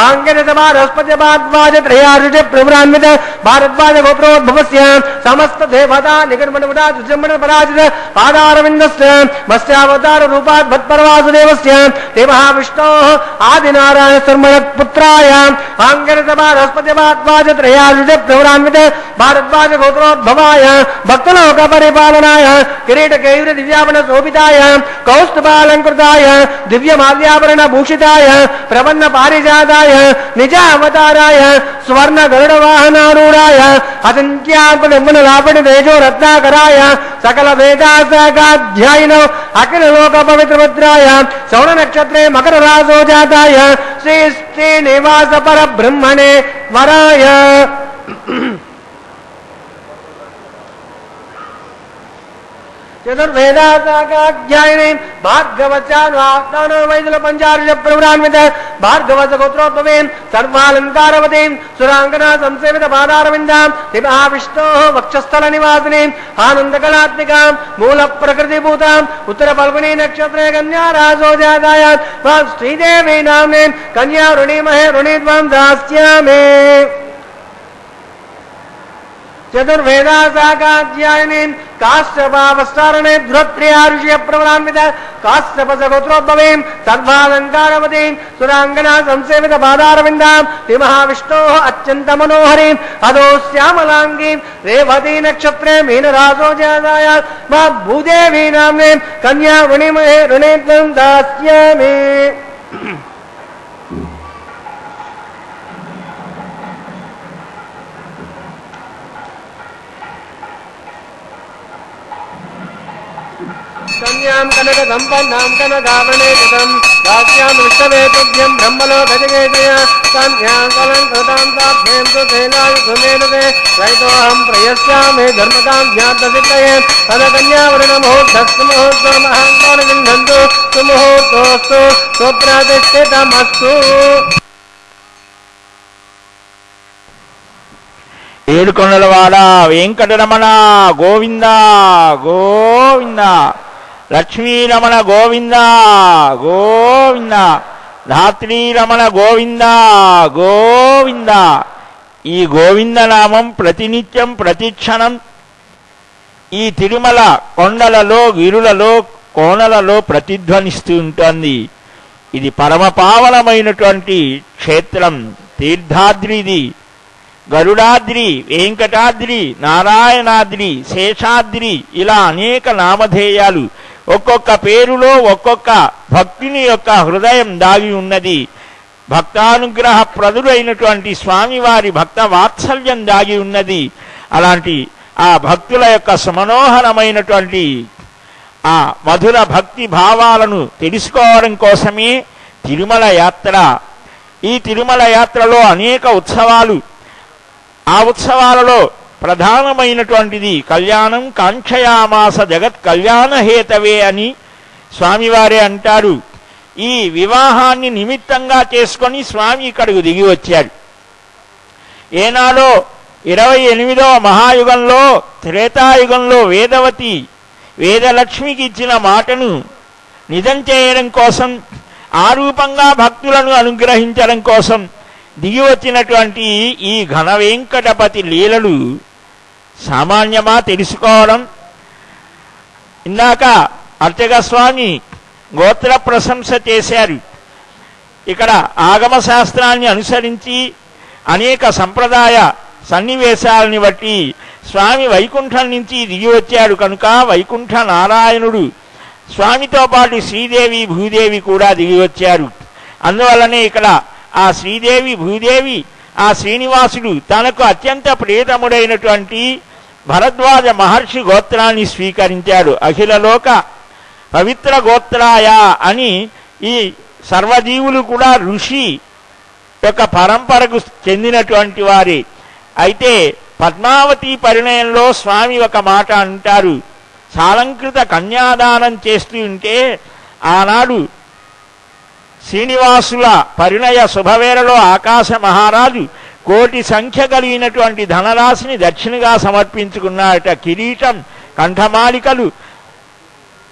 ఆంగరిత భారస్పతి భారద్వాజ త్రయారుష ప్రవరాన్విత భారద్వాజ గోత్రోద్భవస్య సమస్త దేవతా నిగర్మణ దుజమ్మణ పరాజిత పాదారవిందస్య మత్స్యావతార రూపాత్ భట్పరవాసుదేవస్య శ్రీ మహావిష్ణో ఆదినారాయణ శర్మణ పుత్రాయ ఆంగరిత భారస్పతి భారద్వాజ త్రయారుష ప్రవరాన్విత భారద్వాజ గోత్రోద్భవాయ భక్తలోక పరిపాలనాయ కిరీట కేయూర దివ్యాభరణ శోభితాయ కౌస్తుభాలంకృతాయ దివ్య మాల్యాభరణ భూషితాయ ప్రపన్న పారిజాతాయ నిజ అవతారాయ స్వర్ణ గరుడ వాహనారూఢాయ అసంఖ్యాపణ లాపటి తేజో రత్నాకరాయ సకల వేదాసాధ్యాయన అఖిల లోక పవిత్రభద్రాయ శ్రవణ నక్షత్రే మకర రాజో జాతాయ శ్రీ శ్రీనివాస పరబ్రహ్మణే వరాయ. చతుర్వేదాధ్యాయనే భార్గవచాను వైదుల పంచారుష ప్రవరాన్విత భార్గవత గోత్రోద్భవేన్ సర్వాలంకారవతీం సురాంగనా సంసేవిత పాదారవిందాం శివా విష్ణో వక్షస్థల నివాసిని ఆనందకళాత్మికాం మూల ప్రకృతిభూతాం ఉత్తర ఫల్గుణీ నక్షత్రే కన్యా రాజో జాతాయాం శ్రీదేవి నామ్నే కన్యా రుణీమహే రుణీత్వం దాస్యామే. చతుర్వేదాధ్యాయనే కాశ్యపావస్తారణే ధృత్ప్రియా ఋషియ ప్రవరాన్విత కాశ్యపసగోత్రోద్భవీం సర్వాలంకారవతీం సురాంగనా సంసేవిత పాదారవిందాం శ్రీమహావిష్ణో అత్యంత మనోహరీం అదో శ్యామలాంగీం రేవతీ నక్షత్రే మీనరాజో జాతాయాం మా భూదేవీ నామ్నే కన్యా రుణిమహే రుణేత్వం దాస్యామి. కన్యాం కనక సంపన్నాం కనకాభరణే కృతం రాజ్యాం విష్ణవే తుభ్యం బ్రహ్మలో గజగేతయ కన్యాం కలంకృతాం తాభ్యేం తు సేనాయు సుమేనుతే రైతోహం ప్రయస్యామే ధర్మతాం జ్ఞాతసిద్ధయే తదకన్యావరణముహూర్తస్తు ముహూర్తమహంకార విందంతు సుముహూర్తోస్తు సుప్రతిష్ఠితమస్తు. ఏడుకొండలవాడ వెంకటరమణ గోవింద గోవింద, లక్ష్మీరమణ గోవింద గోవింద, ధాత్రీరమణ గోవింద గోవింద. ఈ గోవింద నామం ప్రతినిత్యం ప్రతిక్షణం ఈ తిరుమల కొండలలో గిరులలో కోణలలో ప్రతిధ్వనిస్తూ ఉంటుంది. ఇది పరమపావనమైనటువంటి క్షేత్రం, తీర్థాద్రిది. గరుడాద్రి, వెంకటాద్రి, నారాయణాద్రి, శేషాద్రి ఇలా అనేక నామధేయాలు, ఒక్కొక్క పేరులో ఒక్కొక్క భక్తుని యొక్క హృదయం దాగి ఉన్నది. భక్తానుగ్రహ ప్రదుడైనటువంటి స్వామివారి భక్త వాత్సల్యం దాగి ఉన్నది. అలాంటి ఆ భక్తుల యొక్క సమనోహరమైనటువంటి ఆ మధుర భక్తి భావాలను తెలుసుకోవడం కోసమే తిరుమల యాత్ర. ఈ తిరుమల యాత్రలో అనేక ఉత్సవాలు, ఆ ఉత్సవాలలో ప్రధానమైనటువంటిది కళ్యాణం కాంక్షయామాస జగత్ కళ్యాణ హేతవే అని స్వామివారే అంటారు. ఈ వివాహాన్ని నిమిత్తంగా చేసుకొని స్వామి ఇక్కడికి దిగి వచ్చాడు. ఏనాడో 28వ మహాయుగంలో త్రేతాయుగంలో వేదవతి వేదలక్ష్మికి ఇచ్చిన మాటను నిజం చేయడం కోసం, ఆ రూపంగా భక్తులను అనుగ్రహించడం కోసం దిగి వచ్చినటువంటి ఈ ఘన వెంకటపతి లీలలు సామాన్యమా తెలుసుకోవడం? ఇందాక అర్చక స్వామి గోత్ర ప్రశంస చేశారు. ఇక్కడ ఆగమ శాస్త్రాన్ని అనుసరించి అనేక సంప్రదాయ సన్నివేశాలని బట్టి స్వామి వైకుంఠం నుంచి దిగి వచ్చాడు కనుక వైకుంఠ నారాయణుడు, స్వామితో పాటు శ్రీదేవి భూదేవి కూడా దిగి వచ్చారు. అందువల్లనే ఇక్కడ ఆ శ్రీదేవి భూదేవి, ఆ శ్రీనివాసుడు తనకు అత్యంత ప్రియతముడైనటువంటి భరద్వాజ మహర్షి గోత్రాన్ని స్వీకరించాడు. అఖిలలోక పవిత్ర గోత్రాయ అని ఈ సర్వజీవులు కూడా ఋషి యొక్క పరంపరకు చెందినటువంటి వారే. అయితే పద్మావతి పరిణయంలో స్వామి ఒక మాట అంటారు. సాలంకృత కన్యాదానం చేస్తూ ఉంటే ఆనాడు శ్రీనివాసుల పరిణయ శుభవేళలో ఆకాశ మహారాజు కోటి సంఖ్య కలిగినటువంటి ధనరాశిని దక్షిణగా సమర్పించుకున్నారట. కిరీటం, కంఠమాలికలు,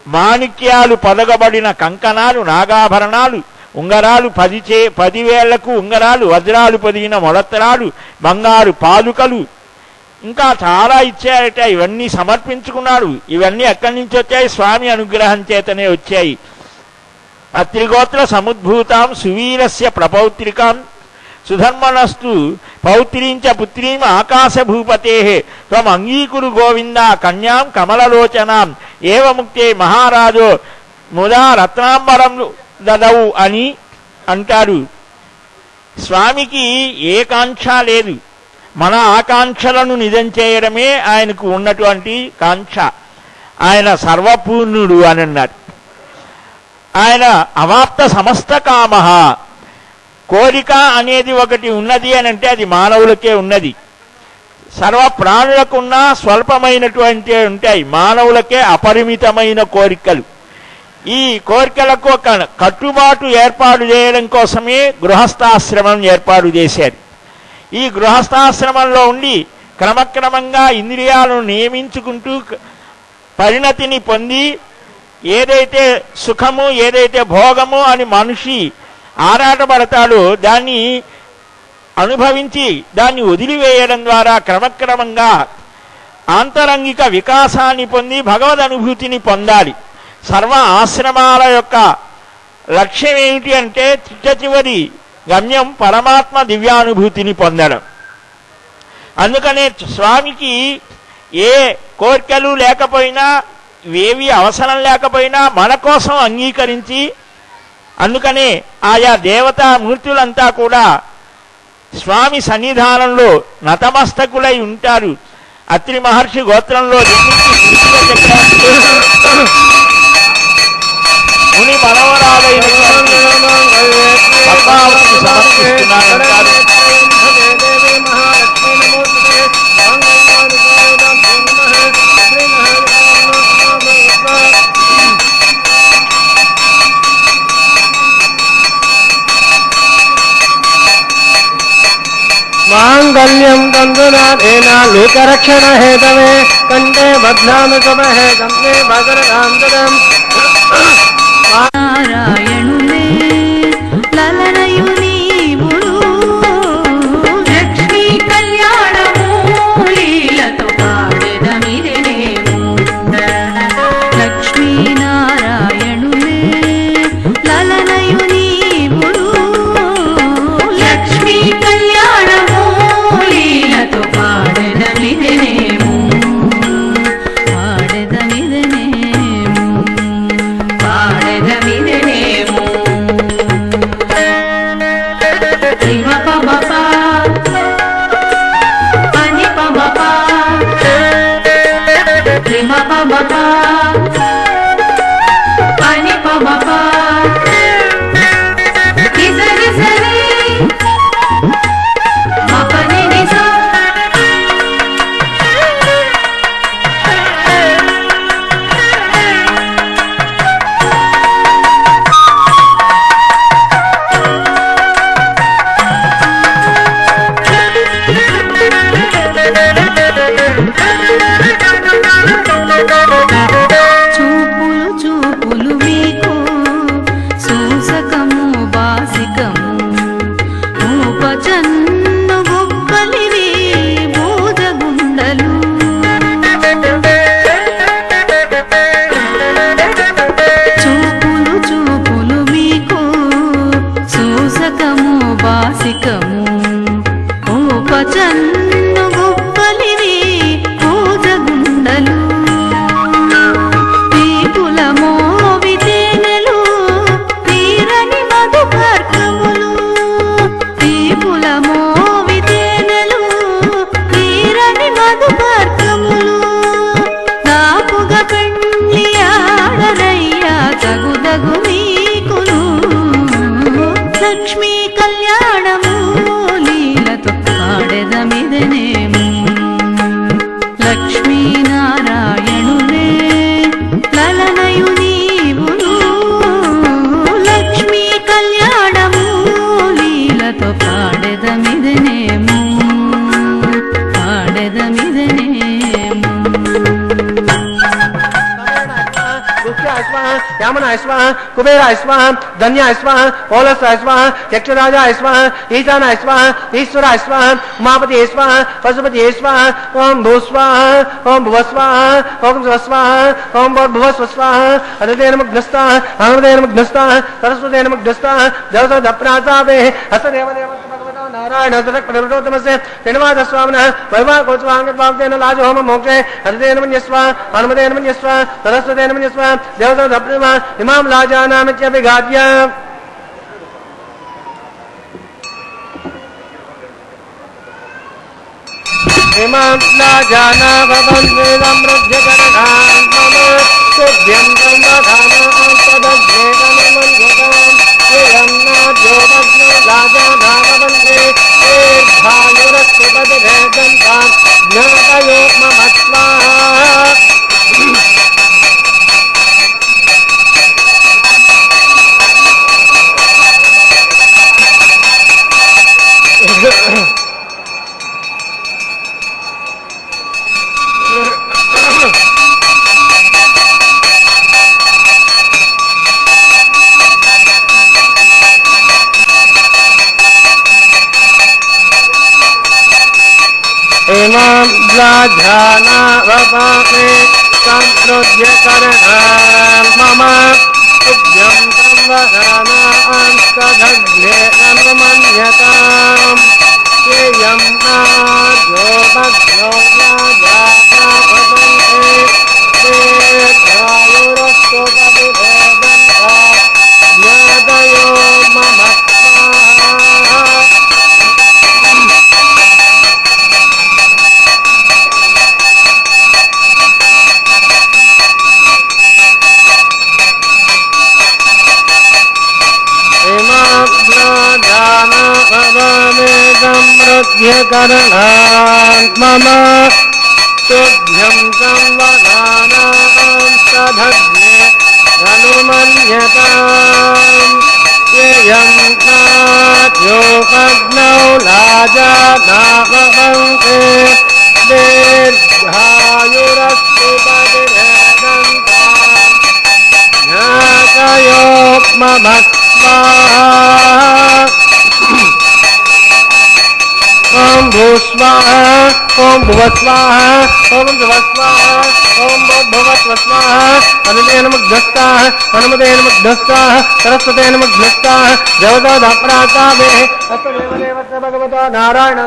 మాణిక్యాలు పొదగబడిన కంకణాలు, నాగాభరణాలు, ఉంగరాలు, 10 వేళ్లకు ఉంగరాలు, వజ్రాలు పొదిగిన మొలత్తరాలు, బంగారు పాదుకలు, ఇంకా చాలా ఇచ్చారట. ఇవన్నీ సమర్పించుకున్నాడు. ఇవన్నీ ఎక్కడి నుంచి వచ్చాయి? స్వామి అనుగ్రహం చేతనే వచ్చాయి. అత్రిగోత్ర సముద్భూతాం సువీరస్య ప్రపౌత్రికాం సుధర్మణస్తు పౌత్రీంచ పుత్రీం ఆకాశ భూపతే త్వం అంగీకురు గోవింద కన్యాం కమలలోచనాం ఏవముక్తే మహారాజో ముదా రత్నాంబరం దదవు అని అంటారు. స్వామికి ఏ కాంక్ష లేదు. మన ఆకాంక్షలను నిజం చేయడమే ఆయనకు ఉన్నటువంటి కాంక్ష. ఆయన సర్వపూర్ణుడు అని అన్నారు. ఆయన అవాప్త సమస్త కామ. కోరిక అనేది ఒకటి ఉన్నది అని అంటే అది మానవులకే ఉన్నది. సర్వ ప్రాణులకున్నా స్వల్పమైనటువంటి ఉంటాయి, మానవులకే అపరిమితమైన కోరికలు. ఈ కోరికలకు ఒక కట్టుబాటు ఏర్పాటు చేయడం కోసమే గృహస్థాశ్రమం ఏర్పాటు చేశారు. ఈ గృహస్థాశ్రమంలో ఉండి క్రమక్రమంగా ఇంద్రియాలను నియమించుకుంటూ పరిణతిని పొంది ఏదైతే సుఖము ఏదైతే భోగము అని మనిషి ఆరాటపడతాడో దాన్ని అనుభవించి దాన్ని వదిలివేయడం ద్వారా క్రమక్రమంగా ఆంతరంగిక వికాసాన్ని పొంది భగవద్ అనుభూతిని పొందాలి. సర్వ ఆశ్రమాల యొక్క లక్ష్యం ఏమిటి అంటే చిట్ట గమ్యం పరమాత్మ దివ్యానుభూతిని పొందడం. అందుకనే స్వామికి ఏ కోరికలు లేకపోయినా ఏవి అవసరం లేకపోయినా మన కోసం అంగీకరించి, అందుకనే ఆయా దేవతామూర్తులంతా కూడా స్వామి సన్నిధానంలో నతమస్తకులై ఉంటారు. అత్రి మహర్షి గోత్రంలో ముని మనవరాలైన పద్మావతికి సమర్పిస్తున్నారంటారు. మాంగళ్యం తందునాథేన లోకరక్షణ హేతవే కంఠే బధ్నామి శుభహే కంఠే భద్రకాంతరం. నారాయణులే లలనయు నీవుడు లక్ష్మీ కళ్యాణము లీలతో పాడెదమిరేము. లక్ష్మీ నారాయణులే లలనయు నీవుడు లక్ష్మీ కళ్యాణము లీలతో పాడెదమిరేము. यामनाय स्वाहा कुबेराय स्वाहा धन्याय स्वाहा पौलसाय स्वाहा यक्षराजाय स्वाहा ईशानाय स्वाहा ईश्वराय स्वाहा उमापति स्वाहा पशुपति स्वाहा ओम भू स्वाहा ओम भुव स्वाहा ओम स्व स्वाहा ओम भुव स्व स्वाहा अदतेन मुग्धस्ता अमृतेन मुग्धस्ता सरस्वतेन मुग्धस्ता देवसदप्रासावे हस्तदेवदेव नारायण हस्तरक्तमस्य तेनवाद स्वामिनः वैवा कोचवांगत्वांगतेन लाज होम मोक्षे हृदयेन मन्यस्वा अनुमतेन मन्यस्वा सरस्वतेन मन्यस्वा देवसदप्रमा इमां लाजानामित्यभिघात्य इमां लाजाना भवन्वेदं रज्जकरणां मम सिद्ध्यं कर्मधानां तदज्ञेतममन्यताम् एयं नाद्यो भग्नो लाजाना भवन्ते भानुरस्पतिभेदन्तां ध्यानावपामे संहृद्य करणां मम तुभ्यं संवदानांस्तदग्ने अनुमन्यताम् येयं नार्यो भग्नो राजापवन्ते दीर्घायुरस्तु पतिभेदन्ता ज्ञातयो मम स्वाहा समृद्ध्यकरणान् मम तुभ्यं संवदानां सधग्ने अनुमन्यताम् येयं नाद्योपग्नौ लाजानावन्ते दीर्घायुरस्तु पतिभेदन्ताम् ज्ञातयो मम ओम भूस्वाहा ओम भुवस्वाहा ओम भुवस्वाहा ओम भुवस्वाहा अनुदेन मुग्धस्ताः अनुमदेन मुग्धस्ताः सरस्वतेन मुग्धस्ताः देवताप्रातावे अस्तदेवदेवस्य भगवतो नारायण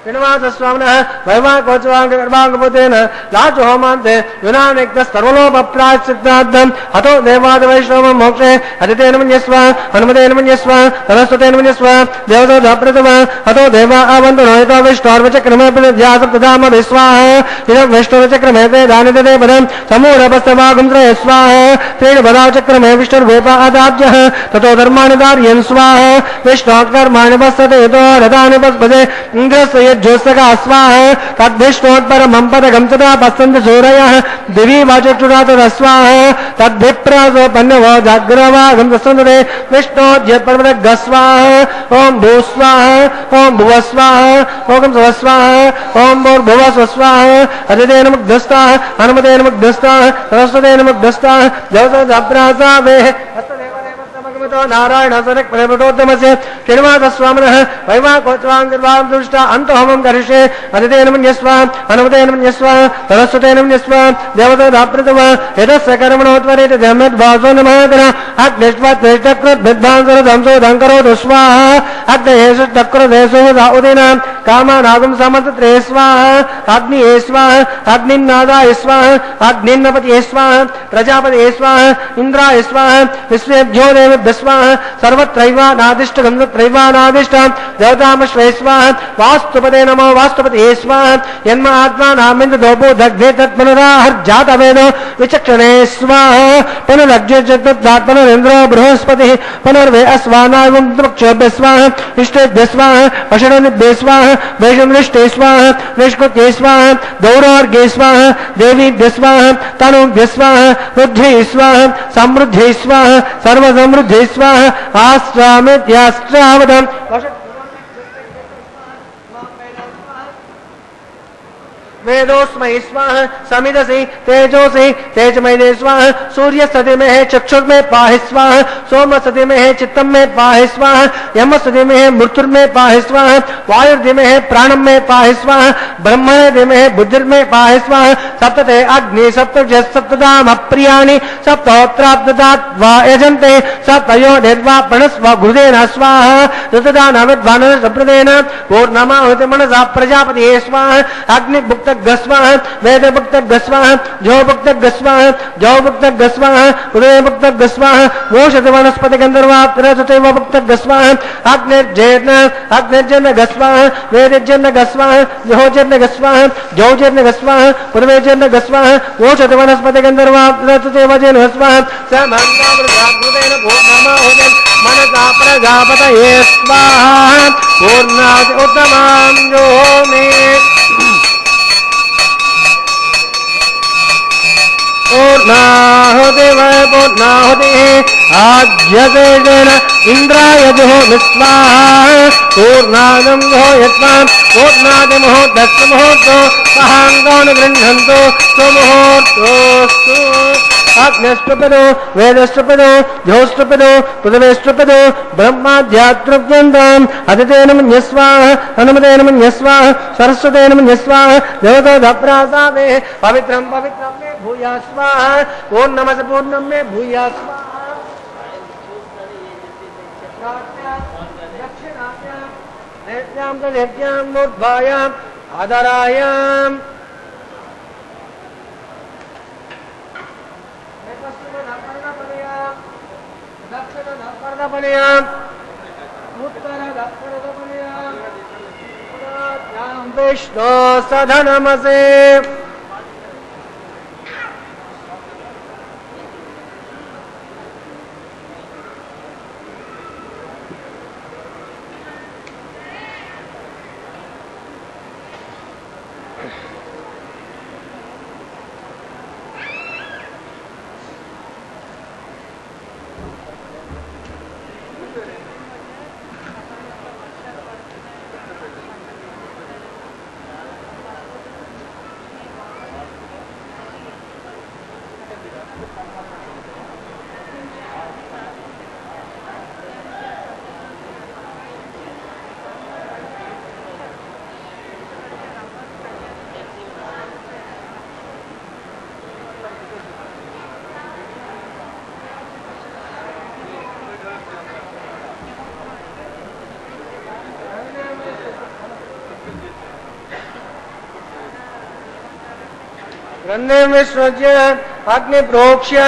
श्रीनिवासस्वामिनः वैवाकोचवाङ्गर्वाङ्गपुतेन लाचहोमान्ते युनानिक्तस्तर्वलोपप्रायश्चित्तार्थम् हतो देवादिवैष्णवं मोक्षे अदितेन मन्यस्व हनुमतेन मन्यस्व सरस्वतेन मन्यस्व देवताप्रथम हतो देवा आवन्तु नोहितो विष्णोर्वचक्रमे प्रध्यासप्तधाम विस्वाहा इदं विष्णुर्वचक्रमे वेदानि ददे पदं समूढपस्तवागुंत्रये स्वाहा त्रीणि पदाचक्रमे विष्णुर्वेपा आदाब्जः ततो धर्माणि धारयन् स्वाहा विष्णोत्कर्माणि पश्यते यतो रथानि पस्पदे इन्द्रस्य ज्योत्सका स्वाहा तद्विष्णोत्परमं पदकं तदा पश्यन्ति सूरयः दिवि वाचक्षुरातः स्वाहा तद्विप्रासोपन्नवो जाग्रवागं तस्सन्दते विष्णोद्यत्पर्वतः स्वाहा ॐ भूस्वाहा ॐ भुवस्वाहा ॐ स्वस्वाहा ॐ भूर्भुवस्वाहा अदितेन मुग्धस्ताः हनुमतेन मुग्धस्ताः सरस्वतेन मुग्धस्ताः जवसप्रासावे नारायण सरक्प्रभुतोत्तमस्य श्रीनिवासस्वामिनः वैवाकोचवाङ्गर्वां दृष्टा अन्तहोमं करिष्ये अदितेन मन्यस्व हनुमतेन मन्यस्व सरस्वतेन मन्यस्व देवताप्रथम यतस्य कर्मणोत्वरेति धम्मद्वासो नमः अग्निष्टक्रोद्भिद्भांसरधंसोधङ्करोतु स्वाहा अग्नेषु उदिना कामानागुं समस्तत्रे स्वाहा अग्निये स्वाहा अग्निन्नादाय स्वाहा अग्निन्नपतये स्वाहा प्रजापतये स्वाहा इंद्राय स्वाहा विश्वेभ्यो देवेभ्यः स्वाहा सर्वत्रैवानादिष्ट देवतामश्वे स्वाहा वास्तुपते नमो वास्तुपतये स्वाहा यन्म आत्मानामिन्द्र दोपो दग्धे तत्पुनराहर्जातवेदो विचक्षणे स्वाहा पुनरग्निर्जगत्पुनरिन्द्रो बृहस्पतिः पुनर्वे अस्वानागुं वृक्षेभ्यः स्वाहा इष्टेभ्यः स्वाहा अषडनिभ्यः स्वाहा वैषमृष्टे स्वाहा निष्कृत्ये स्वाहा दौरार्घ्ये स्वाहा देवीभ्यः स्वाहा तनुभ्यः स्वाहा रुद्ध्यै स्वाहा समृद्ध्यै स्वाहा सर्वसमृद्ध्यै स्वाहा आश्रामित्याश्रावतम् वेदोस्मै स्वाहा समिदसि तेजोसि तेजमय स्वाहा सूर्य सति में है चक्षुर में पाहि स्वाहा सोम सति में है चित्तम में पाहि स्वाहा यम सति में है मृत्युर में पाहि स्वाहा वायुर्दि में है प्राणम में पाहि स्वाहा ब्रह्मणि में है बुद्धिर में पाहि स्वाहा सप्तते अग्नि सप्त सप्तदाम अप्रियाणि सप्तोत्राब्ददात्वा यजन्ते सप्तयो निर्वा प्रणस्व गुरुदेन स्वाहा ऋतदानविद्वान सप्रदेन पूर्णमाहुति मनसा प्रजापतिये स्वाहा अग्निभुक्त गस्वाहा वेद भुक्त गस्वाहा जो भुक्त गस्वाहा जो भुक्त गस्वाहा उदय भुक्त गस्वाहा वोषति वनस्पति गंधर्वाप्तरसतैव भुक्त गस्वाहा अग्निर्जन गस्वाहा वेदजन गस्वाहा जोजन गस्वाहा जोजन गस्वाहा उदयजन गस्वाहा वोषति वनस्पति गंधर्वाप्तरसतैव जन गस्वाहा समन्नामृताग्रुतेन पूर्णमाहुतिं मनसा प्रजापतये स्वाहा पूर्णात् उत्तमां योमे पूर्णाहुति वै पूर्णाहुति आज्यतेन इंद्राय जुहोमि स्वाहा पूर्णादं जुहोयत्वान् पूर्णादिमुहूर्तस्य मुहूर्तो महाङ्गो न गृह्णन्तु सुमुहूर्तोऽस्तु आग्नेष्टुपदो वेदष्टुपदो ज्योष्टुपदो पृथ्वीष्टुपदो ब्रह्माध्यात्मव्यन्ताम् अदितेन मन्यस्वाह हनुमतेन मन्यस्वाह सरस्वतेन मन्यस्वाह देवताप्रासादे पवित्रं पवित्रं मे भूया स्वाहा पूर्णमस पूर्णं मे भूया स्वाहा दक्षिणाभ्यां नेत्यां तदेत्यां मूर्ध्वायाम् आदरायाम् दक्षिणपर्णपनयाम् उत्तरदक्षिणपनयाम् विष्णो सधनमसे रन्ने विश्वज्य अग्नि प्रोक्ष्य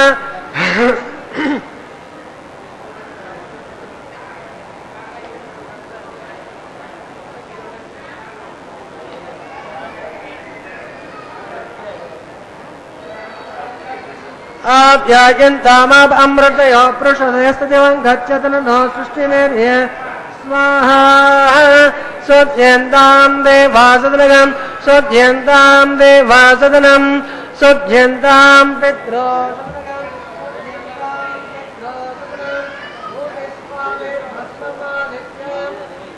आप्यायन्तामाप अमृतयो पृषदयस्तदेवं गच्छतन नो सृष्टिमेर्य स्वाहा सुध्यन्तां देवासदनगं सुध्यन्तां देवासदनं सुध्यन्तां पित्रो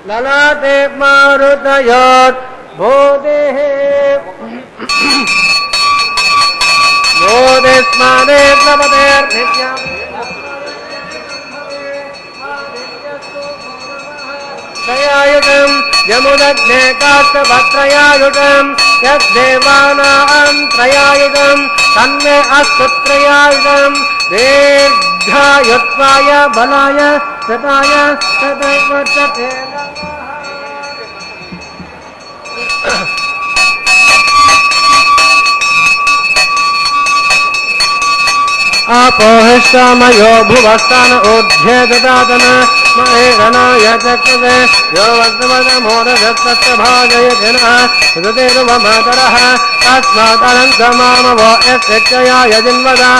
ललाटे मारुतयोत् भूतेः बोधिस्माने प्लवतेर्नित्यम् त्रयायुगम् यमुदग्ने काष्ठभत्रयायुगम् यद्देवानां त्रयायुगम् तन्मे अस्तु त्रयायुगम् दीर्घायुत्वाय बलाय शताय शतवर्षते आपोहिष्टामयो भुवस्तान ऊर्ध्वे ददातन महेरणाय चक्षुषे यो वक्तमदमोदधत्तभाजय जनः सुतेरुवमातरः तस्मादनन्तमामवो यस्यक्षयाय जिन्वदा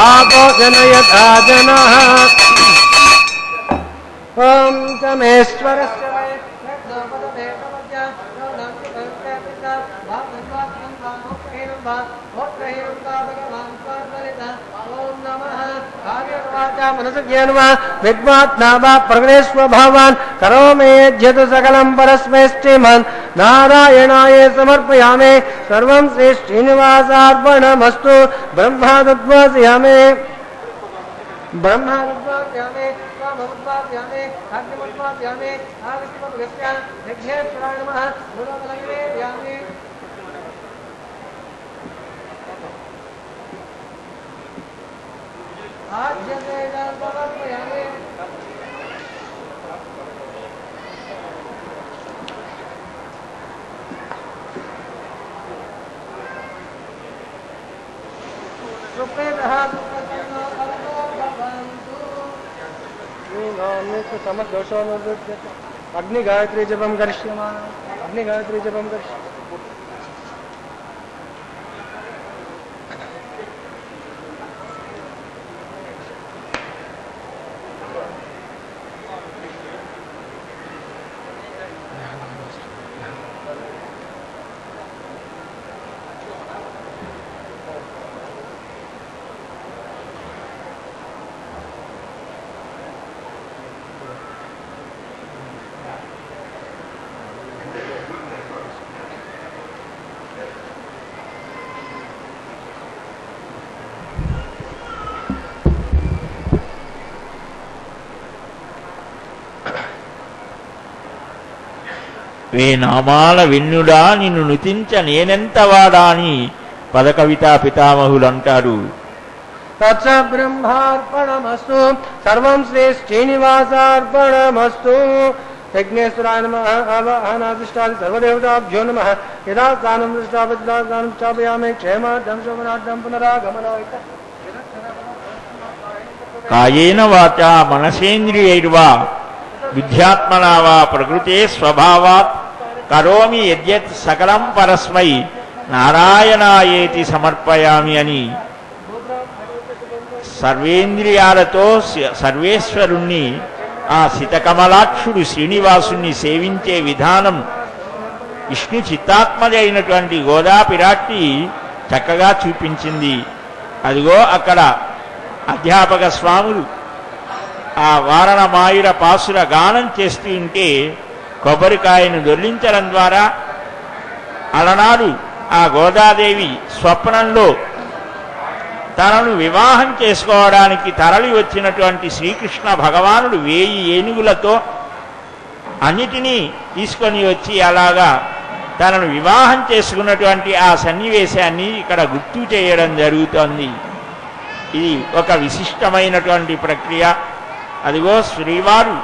आपो जनयथा जनः ॐ समेश्वरस्य वै प्रगणेश्वभावान् करोमेध्यतु सकलं परस्मैष्टिमन् नारायणाय समर्पयामि सर्वं श्री श्रीनिवासार्पणमस्तु ब्रह्मादुद्वासयामि ब्रह्मादुद्वासयामि स्वाममुद्वासयामि अग्निमुद्वासयामि आविष्णुभगस्य विघ्नेश्वराय नमः गुरुबलनिवेदयामि आज्यते समर्पयामि सुप्रेतः सुप्रसन्नो भवन्तु समदोषो निर्वृध्यते अग्निगायत्री जपं करिष्यामः अग्निगायत्री जपं करिष्यामः వే నామాల వెన్నుడా నిన్ను నుతించ నేనెంతవాడా అని పదకవితా పితామహులు అంటారు. తత్స బ్రహ్మార్పణమస్తు సర్వం శ్రీ శ్రీనివాసార్పణమస్తు. యజ్ఞేశ్వరాయ నమః. ఆవాహనాదిష్టాది సర్వదేవతాభ్యో నమః. యదా స్నానం దృష్టాపదానం స్థాపయామి క్షేమార్థం శోభనార్థం పునరాగమనాయ. కాయేన వాచా మనసేంద్రియైర్వా బుద్ధ్యాత్మనా వా ప్రకృతే స్వభావాత్ కరోమి యద్యత్ సకలం పరస్మై నారాయణాయేతి సమర్పయామి అని సర్వేంద్రియాలతో సర్వేశ్వరుణ్ణి ఆ సితకమలాక్షుడు శ్రీనివాసుణ్ణి సేవించే విధానం విష్ణు చిత్తాత్మది అయినటువంటి గోదా పిరాట్టి చక్కగా చూపించింది. అదిగో అక్కడ అధ్యాపక స్వాములు ఆ వారణమాయుర పాసుర గానం చేస్తూ ఉంటే కొబ్బరికాయను దొర్లించడం ద్వారా అలనాడు ఆ గోదాదేవి స్వప్నంలో తనను వివాహం చేసుకోవడానికి తరలి వచ్చినటువంటి శ్రీకృష్ణ భగవానుడు 1000 ఏనుగులతో అన్నిటినీ తీసుకొని వచ్చి అలాగా తనను వివాహం చేసుకున్నటువంటి ఆ సన్నివేశాన్ని ఇక్కడ గుర్తు చేయడం జరుగుతోంది. ఇది ఒక విశిష్టమైనటువంటి ప్రక్రియ. అదిగో శ్రీవారు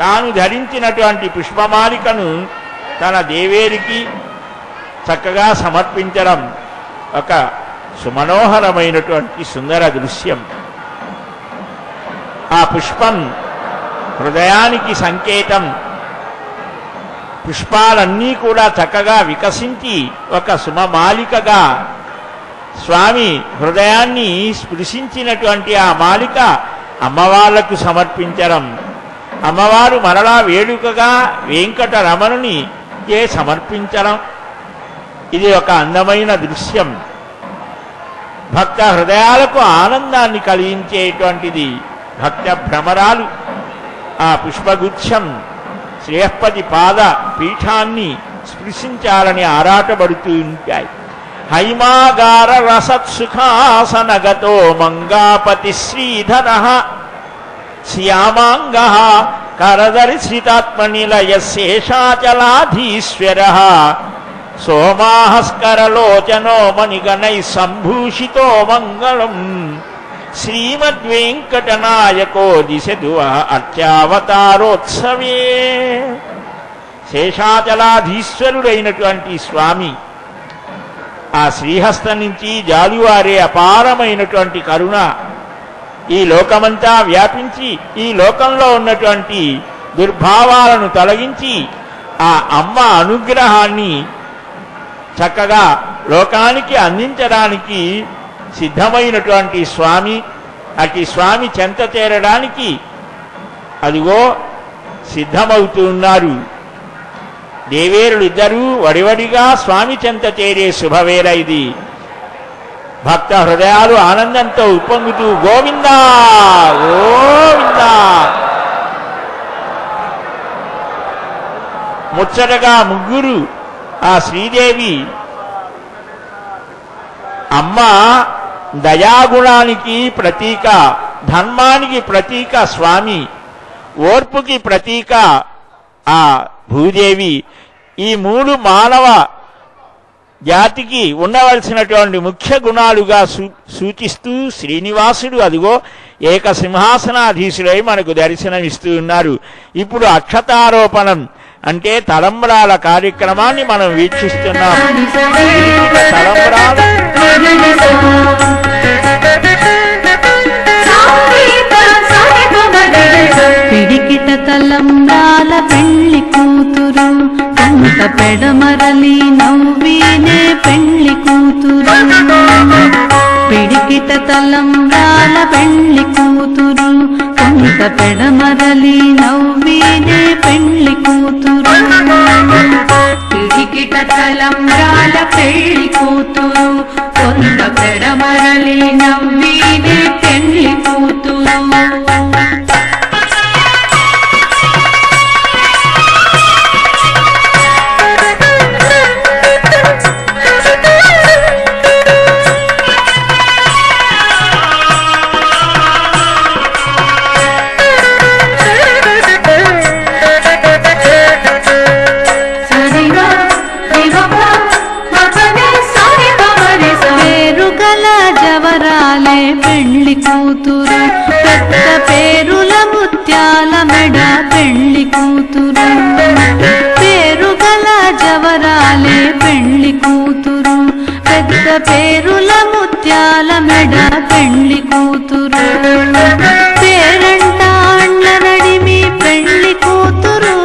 తాను ధరించినటువంటి పుష్పమాలికను తన దేవేరికి చక్కగా సమర్పించడం ఒక సుమనోహరమైనటువంటి సుందర దృశ్యం. ఆ పుష్పం హృదయానికి సంకేతం. పుష్పాలన్నీ కూడా చక్కగా వికసించి ఒక సుమమాలికగా స్వామి హృదయాన్ని స్పృశించినటువంటి ఆ మాలిక అమ్మవార్లకు సమర్పించడం, అమ్మవారు మరలా వేడుకగా వెంకటరమణుని సమర్పించడం, ఇది ఒక అందమైన దృశ్యం. భక్త హృదయాలకు ఆనందాన్ని కలిగించేటువంటిది. భక్త భ్రమరాలు ఆ పుష్పగుచ్ఛం శ్రేయఃపతి పాద పీఠాన్ని స్పృశించాలని ఆరాటపడుతూ ఉంటాయి. హైమాగార రసత్సుఖాసనగతో మంగాపతి శ్రీధర శ్యామాంగ కరదర్శితాత్మనిలయ శేషాచలాధీశ్వర సోమాహస్కరలోచనో మణిగణై సంభూషితో మంగళం శ్రీమద్వేంకటనాయకో దిశదు అర్చావతారోత్సవే. శేషాచలాధీశ్వరుడైనటువంటి స్వామి ఆ శ్రీహస్తం నుంచి జాలువారే అపారమైనటువంటి కరుణ ఈ లోకమంతా వ్యాపించి ఈ లోకంలో ఉన్నటువంటి దుర్భావాలను తొలగించి ఆ అమ్మ అనుగ్రహాన్ని చక్కగా లోకానికి అందించడానికి సిద్ధమైనటువంటి స్వామి. అటు స్వామి చెంత చేరడానికి అదిగో సిద్ధమవుతూ ఉన్నారు. దేవేరులు ఇద్దరూ వడివడిగా స్వామి చెంత చేరే శుభవేళ ఇది. భక్త హృదయాలు ఆనందంతో ఉప్పొంగుతూ గోవిందా గోవిందా ముచ్చటగా ముగ్గురు ఆ శ్రీదేవి అమ్మ దయాగుణానికి ప్రతీక, ధర్మానికి ప్రతీక స్వామి, ఓర్పుకి ప్రతీక ఆ భూదేవి. ఈ 3 మానవ జాతికి ఉండవలసినటువంటి ముఖ్య గుణాలుగా సూచిస్తూ శ్రీనివాసుడు అదిగో ఏక సింహాసనాధీశుడై మనకు దర్శనమిస్తూ ఉన్నారు. ఇప్పుడు అక్షతారోపణం అంటే తలంబ్రాల కార్యక్రమాన్ని మనం వీక్షిస్తున్నాం. తలంబ్రాలు పిడికిట తలంబ్రాల పెళ్లి కూతురు కొంత పెడమరలి నవ్వినే పెళ్లి కూతురు. పిడికిట తలంబ్రాల పెళ్లి కూతురు కొంత పెడమరలి నవ్వినే పెళ్లి కూతురు. పిడికిట తలంబ్రాల పెళ్లి కూతురు కొంత పెడమరలి నవ్వినే పెళ్లి కూతురు. కూతురు పెద్ద పేరుల ముత్యాల మెడ పెళ్లి కూతురు పేరు గల జవరాలే పెళ్లి కూతురు పెద్ద పేరుల ముత్యాల మెడ పెళ్లి కూతురు పేరంటాళ్ళ నడిమి పెళ్లి కూతురు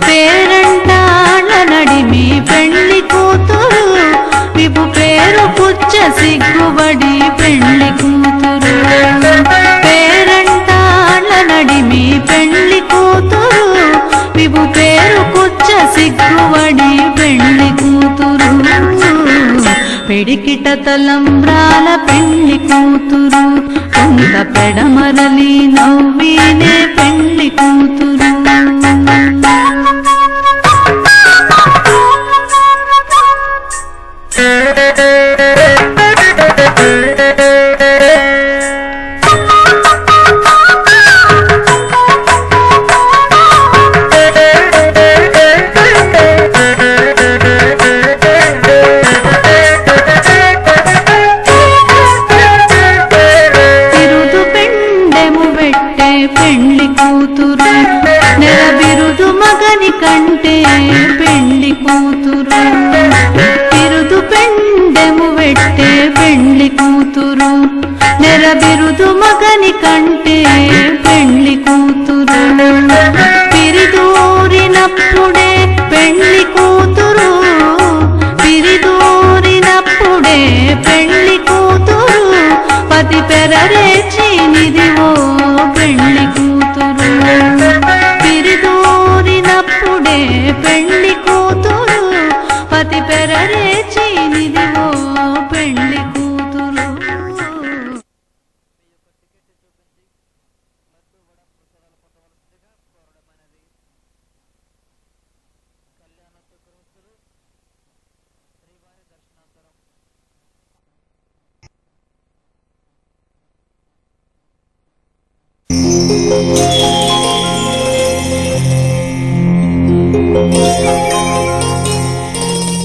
పేరంటాళ్ళ నడిమి పెళ్లి కూతురు విభు పేరు పుచ్చ సిగ్గుబడి పెళ్లి కూతురు పేరంటాళ్ళ నడిమి పెళ్లి కూతురు విభు పేరు పుచ్చ సిగ్గుబడి పెళ్లి కూతురు పిడికిట తలంబ్రాల పెళ్లి కూతురు కొంత పెడమరలి నవ్వినే పెళ్లి కూతురు పెళ్లి కూతురు నెరబిరుదు మగని కంటే పెళ్లి కూతురు బిరుదు పెండెము వెట్టే పెళ్లి కూతురు నెరబిరుదు మగని కంటే